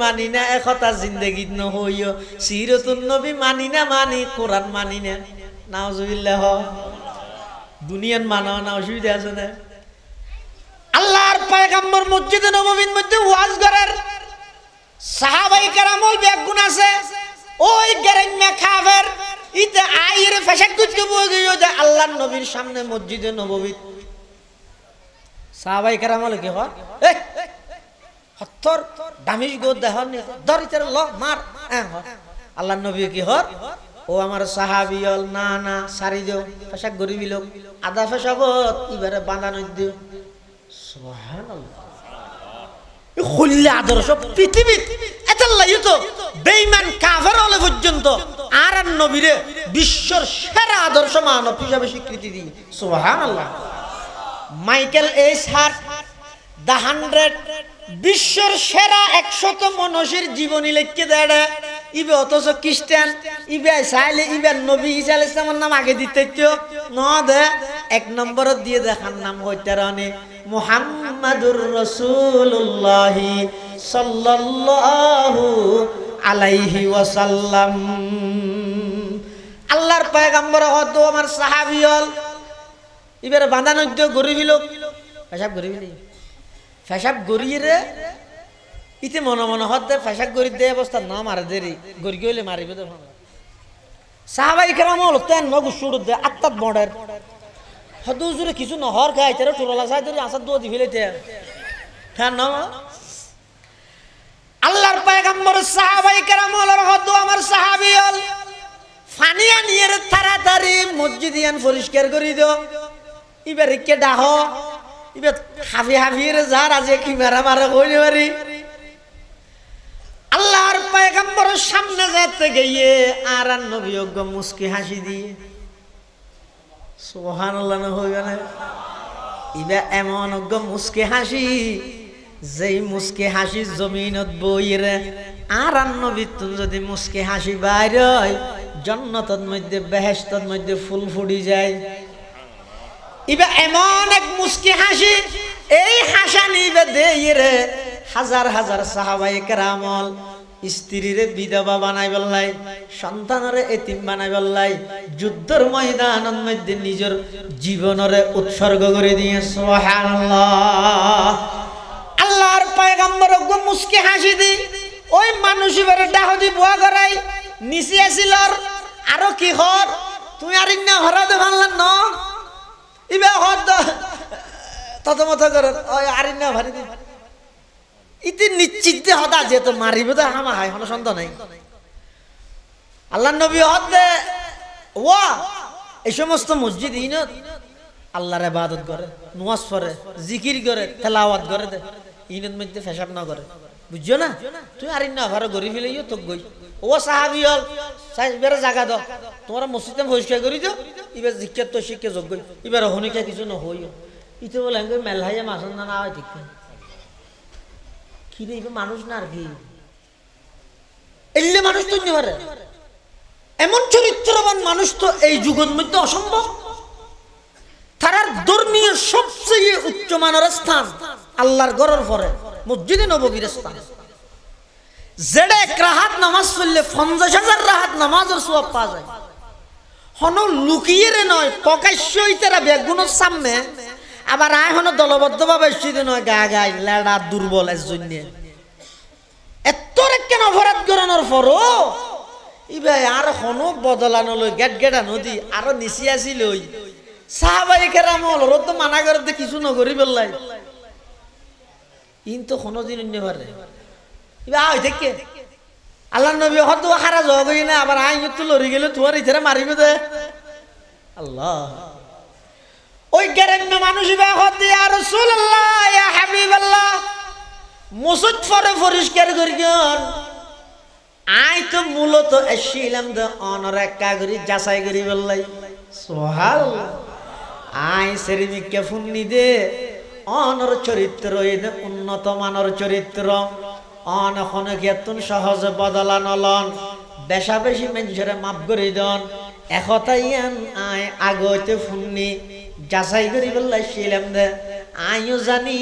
মানি না একতা জিন্দেগিত নহইও সিরাতুন নবী মানি না মানি কোরআন মানি না নাউজুবিল্লাহ দুনিয়ান মানা না অসুবিধা আছে না আল্লাহর পয়গম্বর মসজিদে নববীর মধ্যে ওয়াজ করার সাহাবায়ে কেরাম ওই বেগুন আছে ওই গেরাম্য কাফের ইতে আইরে ফেশাক করতে বগিও যে আল্লাহর নবীর সামনে মসজিদে নববী সাহাবায়ে কেরাম হলো কি হয় এই হত্তর দামিশ গো দেহন দরিতের ল মার আল্লাহর নবী কি হর ও আমার সাহাবিয়ল না না সারি দেও ফেশাক গরিবি লোক আদা ফেশাবত ইবারে বাঁধানো দিও সুবহানাল্লাহ খুললে আদর্শ পৃথিবী এত আল্লাহ তো বেঈমান কাফের হলে পর্যন্ত আর নবীরে বিশ্বর সেরা আদর্শ মানব হিসাবে স্বীকৃতি দিই সুবহানাল্লাহ মাইকেল এইচ হার্ট দ্য 100 বিশ্বর সেরা 100 মনীষীর জীবনী লিখে দেয় ইবে অথচ খ্রিস্টান ইবে চাইলে ইবে নবী ঈসা আলাইহিস সালামের নাম আগে দিতে ন দে 1 নম্বরত দিয়ে দেখার নাম হইতারানে মুহাম্মাদুর রাসূলুল্লাহ সাল্লাল্লাহু আলাইহি ওয়াসাল্লাম আল্লাহর পয়গম্বর হত আমার সাহাবী হল ইবের বাঁধানদ্য গরিবিল পেশাব গরিয়ে রে ইতে মনে মনে হতে পেশাব গরি দে অবস্থা না মারে দেরি গরি গইলে মারিবে তো সাহাবাই কেরাম হল তেন নগু শুরু দে আত্মাত বড়ের হদ হুজুরে কিছু নহর খাই তেরে টুরলা সাই ধরে আসাদ দো দি ফেলেতে হ্যাঁ না আল্লাহর পয়গম্বর সাহাবাই কেরাম হল হদ আমার সাহাবী হল ফানিয়া নিয়ে তাড়াতাড়ি মসজিদিয়ান পরিষ্কার করি দাও ইবার কে ডাহ ইবার হাফি হাফির যার আজ কি মেরা মারা কইলে পারি আল্লাহর পয়গম্বরের সামনে যেতে গিয়ে আর নবী মুস্কি হাসি দিয়ে সুবহানাল্লাহ না হইবে না ইবা এমন মুস্কি হাসি যেই মুস্কি হাসি জমিনত বইরে আর নবী তুন যদি মুস্কি হাসি বাইরে হয় জান্নাতের মধ্যে বেহেশতের মধ্যে ফুল ফুটি যায় ইবা এমন এক মুস্কি হাসি এই হাসানি দেই রে হাজার হাজার সাহাবায়ে কেরামল স্ত্রীরে বিধবা বানাই বললাই সন্তানরে এতিম বানাই বললাই যুদ্ধের ময়দানের মধ্যে নিজের জীবনরে উৎসর্গ করে দিয়ে সুবহানাল্লাহ আল্লাহর পয়গম্বর মুস্কি হাসি দি ওই মানুষের ডাহদি বুয়া করাই নিচে আসিল আরো কি হর তুই আর ইন্না হরাতে ভাঙলেন ন ইবে হদ তত মত করে ওই আর ইন্না ভারি দি ইতি নিশ্চিত হদা যে তো মারিবে তো হামা হাই হন সন্দেহ নাই আল্লাহর নবী হদ দে ওয়া এই সমস্ত মসজিদ ইনত আল্লাহর ইবাদত করে নামাজ পড়ে জিকির করে তেলাওয়াত করে দে ইনত মধ্যে পেশাব না করে বুঝছো না তুই আর ইন্না ভারে গরি ফেলেইও তো গই ও সাহাবী হল সাইবের জায়গা দাও তোমরা মসজিদে পরিষ্কার করি দাও ইবে জিকির তো শিখে যোগ্য ইবে হনিকা কিছু না হইও ইতে বলে আমি মেলহাইয়া মাসন না হয় ঠিক কি রে ইবে মানুষ না আর কি এলে মানুষ তো নিতে পারে এমন চরিত্রবান মানুষ তো এই যুগের মধ্যে অসম্ভব তার ধর্মীয় সবচেয়ে উচ্চ মানের স্থান আল্লাহর ঘরের পরে মসজিদে নববীর স্থান যেটা এক রাহাত নামাজ পড়লে 50,000 রাহাত নামাজের সওয়াব পাওয়া যায় হন লুকিয়ে রে নয় প্রকাশ্যই তারা বেগুনের সামনে আবার আয় হন দলবদ্ধভাবে সিদ্ধ নয় গা গায় লেড়া দুর্বল এর জন্য এত কেন অপরাধ করানোর পরও ইবে আর হন বদলানো লই গেট গেটা নদী আরো নিচে আসিল সাহাবায়ে কেরাম হল তো মানা করে কিছু নগরি বললাই কিন্তু কোনোদিন নিতে পারে দেখে আল্লাহ নবী হয়তো খারা জগই না আবার আইন তো লড়ি গেলে তোমার ইথারে মারিবে দে আল্লাহ ওই গ্রাম্য মানুষ রাসূলুল্লাহ ইয়া হাবিবাল্লাহ মুসুদ ফরে পরিষ্কার করি গন আই তো মূলত এসিলাম দে অনর একা করি যাচাই করি বললাই সুবহানাল্লাহ আই সেরিমিকে ফুন্নি দে অনর চরিত্র এনে উন্নত মানের চরিত্র অনখন গেতুন সহজ বদলানলন বেশা বেশি মানুষের মাপ করে দন একতাইয়ান আয় আগতে ফুন্নি যাচাই করি বললাই ছিলাম দে আইও জানি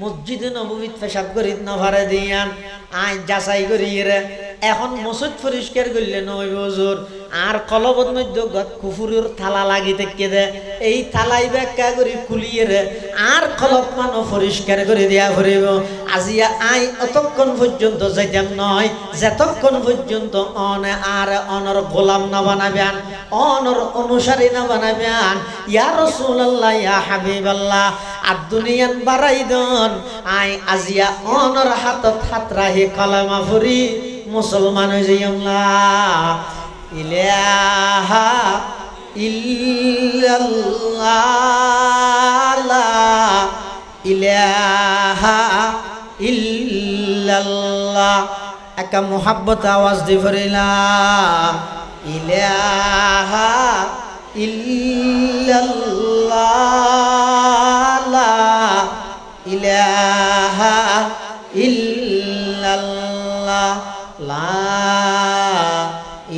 মসজিদে নববীত পেশাব করি নভারে দিয়ান আই যাচাই করি রে এখন মসজিদ পরিষ্কার করলে নয় হুজুর আর কলবত মধ্যে কুফুরের থালা লাগি থেকে দে এই থালাই ব্যাখ্যা করে খুলিয়ে রে আর কলব মানো পরিষ্কার করে দিয়া ফুরিব আজিয়া আই অতক্ষণ পর্যন্ত যাইতাম নয় যতক্ষণ পর্যন্ত অনে আর অনর গোলাম না বানাবেন অনর অনুসারী না বানাবেন ইয়া রাসূলুল্লাহ ইয়া হাবিবাল্লাহ আর দুনিয়ান বাড়াই দন আই আজিয়া অনর হাতত হাত রাহি কলমা ফুরি মুসলমান হয়ে যাইম না ইলাহা ইল্লাল্লাহ লা ইলাহা ইল্লাল্লাহ একটা মোহাব্বত আওয়াজ দি ফরিলা ইলাহা ইল্লাল্লাহ লা ইলাহা ইল্লাল্লাহ লা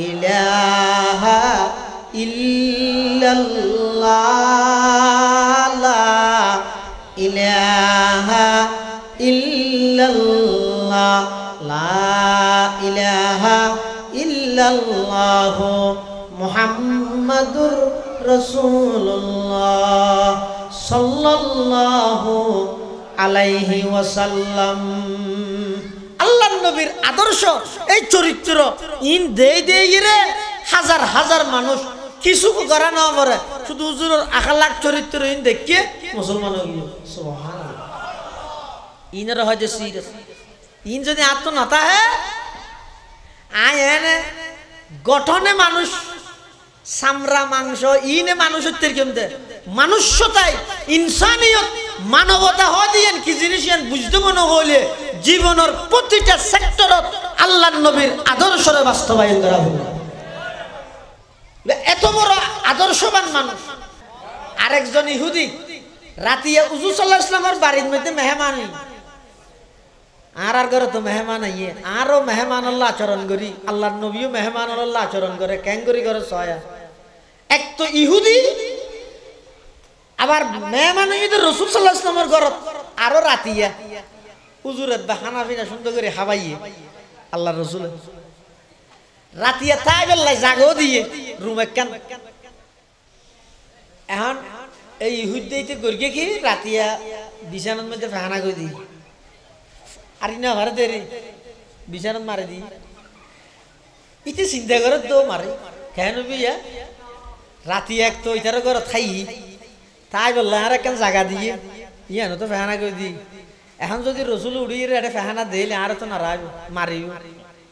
ইলাহা ইল্লাল্লাহ লা ইলাহা ইল্লাল্লাহ লা ইলাহা ইল্লাল্লাহ মুহাম্মাদুর রাসূলুল্লাহ সাল্লাল্লাহু আলাইহি ওয়াসাল্লাম। আল্লাহর নবীর আদর্শ এই চরিত্র ইন দেই দেই রে হাজার হাজার মানুষ কিছু করা না পারে, শুধু হুজুরের আখলাক চরিত্র ইন দেখিয়ে মুসলমান হয়ে গেল। সুবহানাল্লাহ। ইনার হয়তো সিরিয়াস ইন যদি আত্ম নাতা হে আয় এনে গঠনে মানুষ সামরা মাংস ইনে মানুষত্বের কেমতে মানুষ্যতাই ইনসানিয়ত মানবতা হয় দিয়েন কি জিনিস বুঝতে মনে হইলে জীবনের প্রতিটা সেক্টরত আল্লাহর নবীর আদর্শরে বাস্তবায়ন করা হবে। এত বড় আদর্শবান মানুষ। আরেকজন ইহুদি রাতিয়া হুজুর সাল্লাল্লাহু আলাইহি ওয়াসাল্লামের বাড়ির মধ্যে মেহমান আর ঘরে তো মেহমান আইয়ে আরো মেহমান আল্লাহ আচরণ করি আল্লাহর নবীও মেহমান আল্লাহ আচরণ করে ক্যাঙ্গরি করে সয়া এক তো ইহুদি আবার মেহমান হইতে রাসূল সাল্লাল্লাহু আলাইহি ওয়াসাল্লামের ঘর আরো রাতিয়া হুজুরের খানা পিনা সুন্দর করে খাওয়াইয়ে আল্লাহর রাসূল রাতিয়া তাই বেলায় জাগো দিয়ে রুম একখান এখন এই ইহুদিতে গড়িয়ে কি রাতিয়া বিছানার মধ্যে ফাহানা করে দিই আর না ভারে দেরি বিছানাত মারে দিই ইতে চিন্তা করে তো মারে কেন বিয়া রাতি এক তো ইতার ঘর খাই তাই বললাম আর একখান জায়গা দিয়ে ইয়ানো তো ফাহানা করে দিই এখন যদি রসুল উড়িয়ে এটা ফাহানা দিলে আর তো না মারিও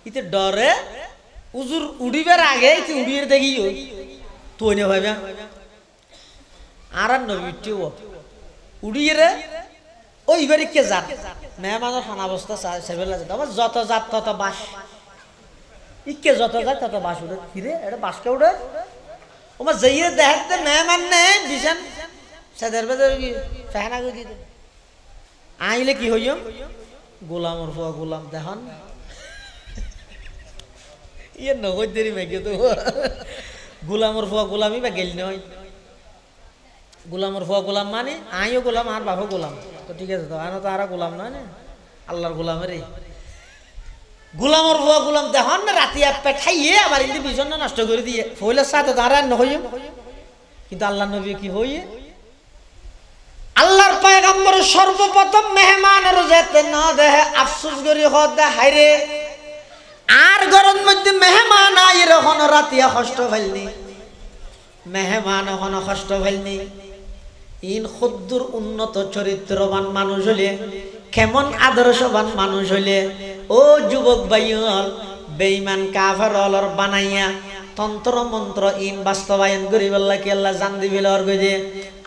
ইতে ডরে উজুর উড়িবার আগে ইতে উড়িয়ে দেখিও তুই না ভাইবা আর নবীটিও উড়িয়ে রে ওই বাড়ি কে জাত মেহমানের খানা অবস্থা সেবেলা যেত আমার যত জাত তত বাস ইকে যত জাত তত বাস উঠে কিরে এটা বাসকে উঠে ওমার যাইয়ে দেখতে মেহমান নেই বিছান সেদের বেদের ফেহানা করে দিতে আইলে কি হইম গোলামর ফুয়া গোলাম দেখন ইয়ে নগদ দেরি মেঘে তো গোলামর ফুয়া গোলামই বা গেল নয় গোলামর ফুয়া গোলাম মানে আইও গোলাম আর বাপও গোলাম তো ঠিক আছে তো আনো তো আর গোলাম নয় না আল্লাহর গোলামের গোলামর ফুয়া গোলাম দেখন না রাতি এক পেট খাইয়ে আবার ইন্দি বিছন্ন নষ্ট করে দিয়ে ফইলের সাথে তারা নহইম কিন্তু আল্লাহ নবী কি হইয়ে আল্লাহর পয়গম্বর সর্বপ্রথম মেহমানের যেতে না দেহে আফসোস করি হদে হাইরে আর গরম মধ্যে মেহমান আইর হন রাতিয়া কষ্ট ফেলনি মেহমান হন কষ্ট ফেলনি ইন খুদ্দুর উন্নত চরিত্রবান মানুষ হলে কেমন আদর্শবান মানুষ হলে ও যুবক ভাইয়ল বেঈমান কাফেরলর বানাইয়া তন্ত্র মন্ত্র ইন বাস্তবায়ন করি বললা কি আল্লাহ জান দিবিল আর গজে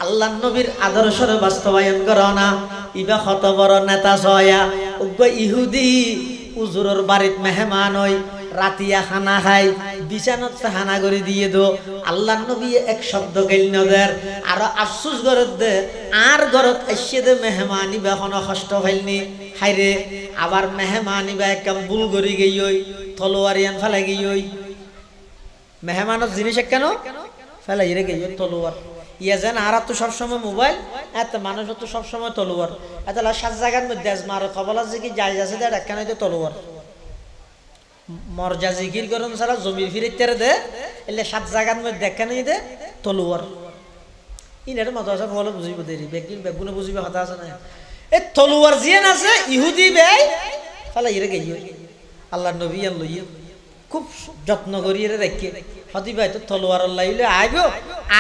আল্লাহর নবীর আদর্শরে বাস্তবায়ন করো না ইবা কত বড় নেতা সয়া উগ্র ইহুদি হুজুরের বাড়িত মেহমান হই রাতিয়া খানা খাই বিছানাত খানা করে দিয়ে দো আল্লাহর নবী এক শব্দ গেল নদের আর আফসোস গরত দে আর গরত এসে দে মেহমানি বা কোনো কষ্ট হইলনি হাইরে আবার মেহমানি বা একদম ভুল করি গই তলোয়ারিয়ান ফেলাই গই মেহমানের জিনিস কেন ফেলাই রে গই তলোয়ার ইয়া যেন আর তো সবসময় মোবাইল এত মানুষ তো সবসময় তলোয়ার এত সাত জায়গার মধ্যে মার কবলা যে কি যাই যাচ্ছে দেখ কেন তলোয়ার মর্যা জিকির করুন সারা জমির ফিরে তেরে দে এলে সাত জায়গার মধ্যে দেখা নেই দে তলোয়ার ইনার মতো আছে ফলে বুঝিব দেরি বেগিন বেগুনে বুঝিবে কথা আছে না এই তলোয়ার জিয়ান আছে ইহুদি বেই ফলে ইরে গই আল্লাহর নবী আল্লাহ খুব যত্ন করিয়ে রেখে হদি ভাই তো তলোয়ার লাইলে আইবো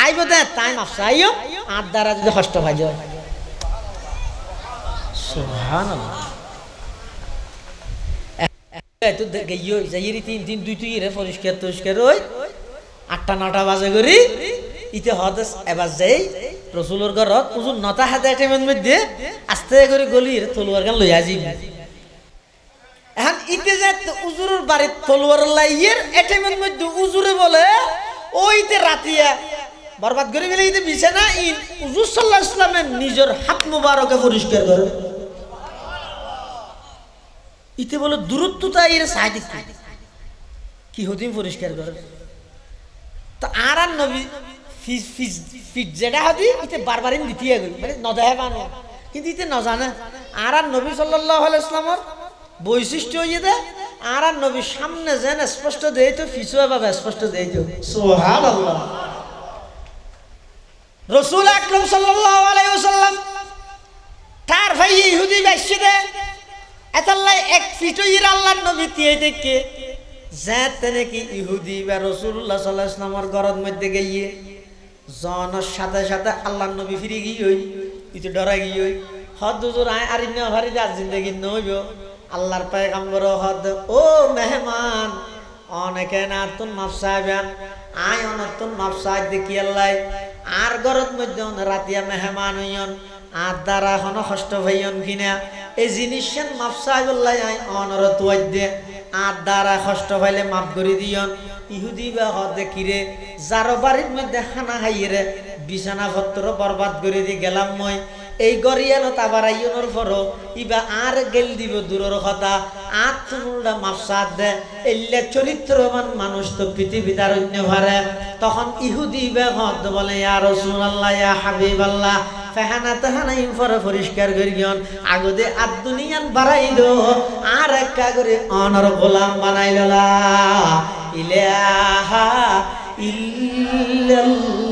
আইবো দে টাইম আছে আইও আর দ্বারা যদি কষ্ট ভাই যায় সুবহানাল্লাহ তো গইও যাইরি তিন তিন দুই দুই রে পরিষ্কার তরিষ্কার হই 8টা 9টা বাজে করি ইতে হদস এবার যাই রাসূলের ঘরত উজুর নতা হাতে টাইমের মধ্যে আস্তে করে গলি রে তলোয়ার গান লইয়া যাই এখন ইতে যে উজুরের বাড়ির তলোয়ার লাইয়ের এটাইমের মধ্যে উজুরে বলে ওইতে রাতিয়া বরবাদ করে গেলে ইতে বিছানা ইন হুজুর সাল্লাল্লাহু আলাইহি ওয়াসাল্লামের নিজের হাত মুবারকে পরিষ্কার করে ইতে বলে দূরত্বতা এর সাইড কি হদিম পরিষ্কার করে তো আর নবী ফিজ যেটা হদি ইতে বারবারিন দিতিয়া গেল মানে নদায় বানো কিন্তু ইতে ন জানে আর নবী সাল্লাল্লাহু আলাইহি ওয়াসাল্লামের বৈশিষ্ট্য হইয়ে দে আর নবী সামনে যেন স্পষ্ট দেয় তো পিছুয়া ভাবে স্পষ্ট দেয় তো সুবহানাল্লাহ রাসূল আকরাম সাল্লাল্লাহু আলাইহি ওয়াসাল্লাম তার ভাই ইহুদি বাইশে এতাল্লাই এক ফিটইর আল্লাহর নবী দিয়ে দেখে যাতে নাকি ইহুদি বা রাসূলুল্লাহ সাল্লাল্লাহু আলাইহি ওয়াসাল্লামের ঘরের মধ্যে গিয়ে জনের সাথে সাথে আল্লাহর নবী ফিরে গিয়ে ইতো ডরা গিয়ে হদ হুজুর আয় আর ইন্না ভারিদা জিন্দেগি নইব আল্লাহর পয়গম্বর হদ ও মেহমান অনেকে না তুন মাফ চাইবেন আয় অনতুন মাফ চাই দেখি আল্লাহ আর ঘরের মধ্যে রাতিয়া মেহমান হইয়ন আর দ্বারা হন কষ্ট ভাইয়ন কিনা এই জিনিসের মাফ চাইবল্লাই আয় অনরত ওয়াদ্দে আর দ্বারা কষ্ট পাইলে মাফ করে দিয়ন ইহুদি বা হদে কিরে যার বাড়ির মধ্যে খানা খাইয়ে বিছানা পত্র বরবাদ করে দিয়ে গেলাম মই এই গরিয়ানো আবার আইয়নোর পরও ইবা আর গেল দিব দূরের কথা আর তুমুলটা মাফসাদ দে এলে চরিত্রবান মানুষ তো পৃথিবীতে আর অন্য ভারে তখন ইহুদি বা হদ বলে ইয়া রাসূলুল্লাহ ইয়া হাবিবাল্লাহ ফাহানা তাহানা ইনফারে পরিষ্কার করি গিয়ন আগদে আর দুনিয়ান বাড়াই দো আর একটা করে অনর গোলাম বানাইল লা ইলাহা ইল্লাল্লাহ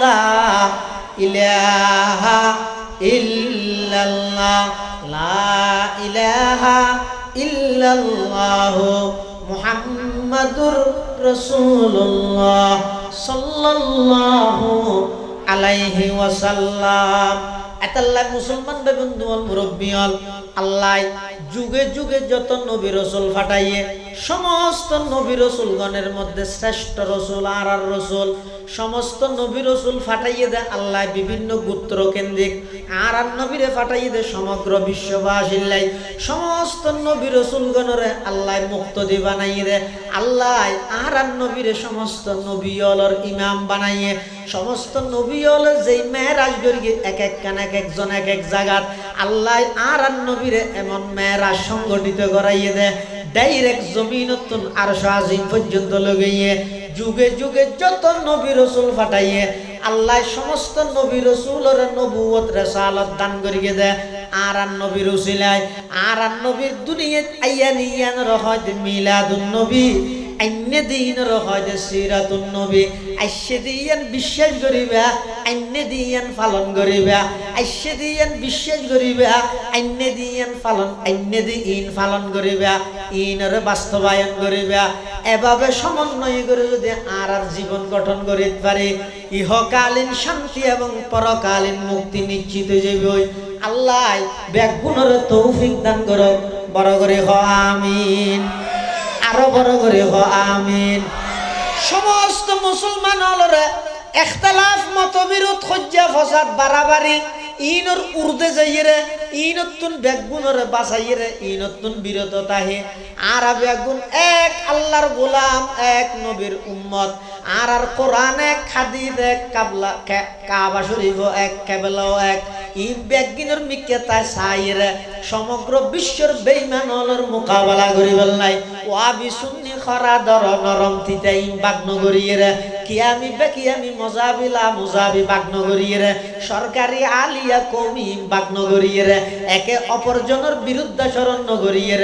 লা ইলাহা ইল্লাল্লাহ লা ইলাহা ইল্লাল্লাহ মুহাম্মাদুর রাসূলুল্লাহ সাল্লাল্লাহু আলাইহি ওয়াসাল্লাম এতাল্লাহ মুসলমান বন্ধুল মুরব্বিয়ল আল্লাহ যুগে যুগে যত নবী রাসূল ফাটাইয়ে সমস্ত নবী রাসূলগণের মধ্যে শ্রেষ্ঠ রাসূল আর রাসূল সমস্ত নবী রাসূল ফাটাইয়ে দে আল্লাহ বিভিন্ন গোত্র কেন্দ্রিক আর নবীরে ফাটাইয়ে দে সমগ্র বিশ্ববাসীর সমস্ত নবী রাসূলগণরে আল্লাহ মুক্তদি বানাইয়ে দে আল্লাহ আর নবীরে সমস্ত নবীয়লর ইমাম বানাইয়ে সমস্ত নবীয়ল যেই মেরাজ করি এক এক কান এক একজন এক এক জায়গাত আল্লাহ আর নবীরে এমন মেরাজ সংগঠিত করাইয়ে দে ডাইরেক্ট জমিনতুন আরশ আজিম পর্যন্ত লগাইয়ে যুগে যুগে যত নবী রাসূল ফাটাইয়ে আল্লাহ সমস্ত নবী রাসূলের নবুয়ত রিসালাত দান করিয়ে দে আর নবী রসুলাই আর নবীর দুনিয়াত আইয়ানিয়ান রহদ মিলাদুন নবী আইনে দিন রহদ সিরাতুন নবী আইসে দিয়ান বিশ্বাস করিবা আইনে দিয়ান পালন করিবা আইসে দিয়ান বিশ্বাস করিবা আইনে দিয়ান পালন আইনে দিন পালন করিবা ইনরে বাস্তবায়ন করিবা এভাবে সমন্বয় করে যদি আর জীবন গঠন করিতে পারে ইহকালীন শান্তি এবং পরকালীন মুক্তি নিশ্চিত হয়ে যাবে আল্লাহ ব্যাগুণের তৌফিক দান করো বড় করে হ আমিন আরো বড় করে হ আমিন সমস্ত মুসলমান হলরে ইখতিলাফ মতবিরোধ হজ্জা ফসাদ বাড়াবাড়ি ইনর উর্দে যাইরে ইনতুন বেগুনর বাসাইরে ইনতুন বিরত তাহে আর বেগুন এক আল্লাহর গোলাম এক নবীর উম্মত আর কোরআন এক হাদিস এক কাবা শরীফ এক কেবলা এক ই বেগুনের মিকেতা সাইরে সমগ্র বিশ্বের বেঈমানর মোকাবেলা করিবেল নাই ওয়াবি সুন্নি খরা দর নরম তিতাই বাগনগরিয়ে কিয়ামি বেকিয়ামি মজাবিলা মুজাবি বাগনগরিয়ে সরকারি আলিয়া কমি বাগনগরিয়ে একে অপরজনের বিরুদ্ধাচরণ নগরিয়ে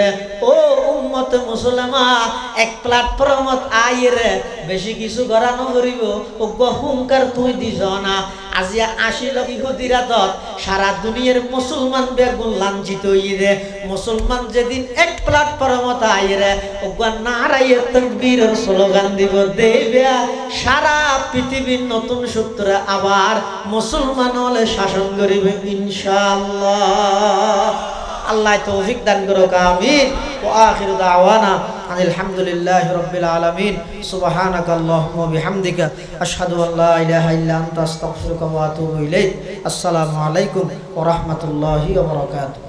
ও উম্মত মুসলমা এক প্ল্যাটফর্মত আইরে বেশি কিছু গড়ানো করিব ও হুঙ্কার তুই দিছ না আজিয়া ৮০ লাখ ইহুদিরাতত সারা দুনিয়ার মুসলমান বেগুন লাঞ্ছিত হইরে মুসলমান যেদিন এক প্ল্যাটফর্মত আইরে ওগা নারায়ে তাকবীরের স্লোগান দিব দেবে সারা পৃথিবীর নতুন সূত্রে আবার মুসলমান হলে শাসন করিবে ইনশাআল্লাহ আল্লাহ তৌফিক দান করুক আমিন ওয়া আখিরু দাওয়ানা আলহামদুলিল্লাহি রাব্বিল আলামিন সুবহানাকাল্লাহুম্মা ওয়া বিহামদিকা আশহাদু আল্লা ইলাহা ইল্লা আনতা আস্তাগফিরুকা ওয়া আতুবু ইলাইক আসসালামু আলাইকুম ওয়া রাহমাতুল্লাহি ওয়া বারাকাতুহু।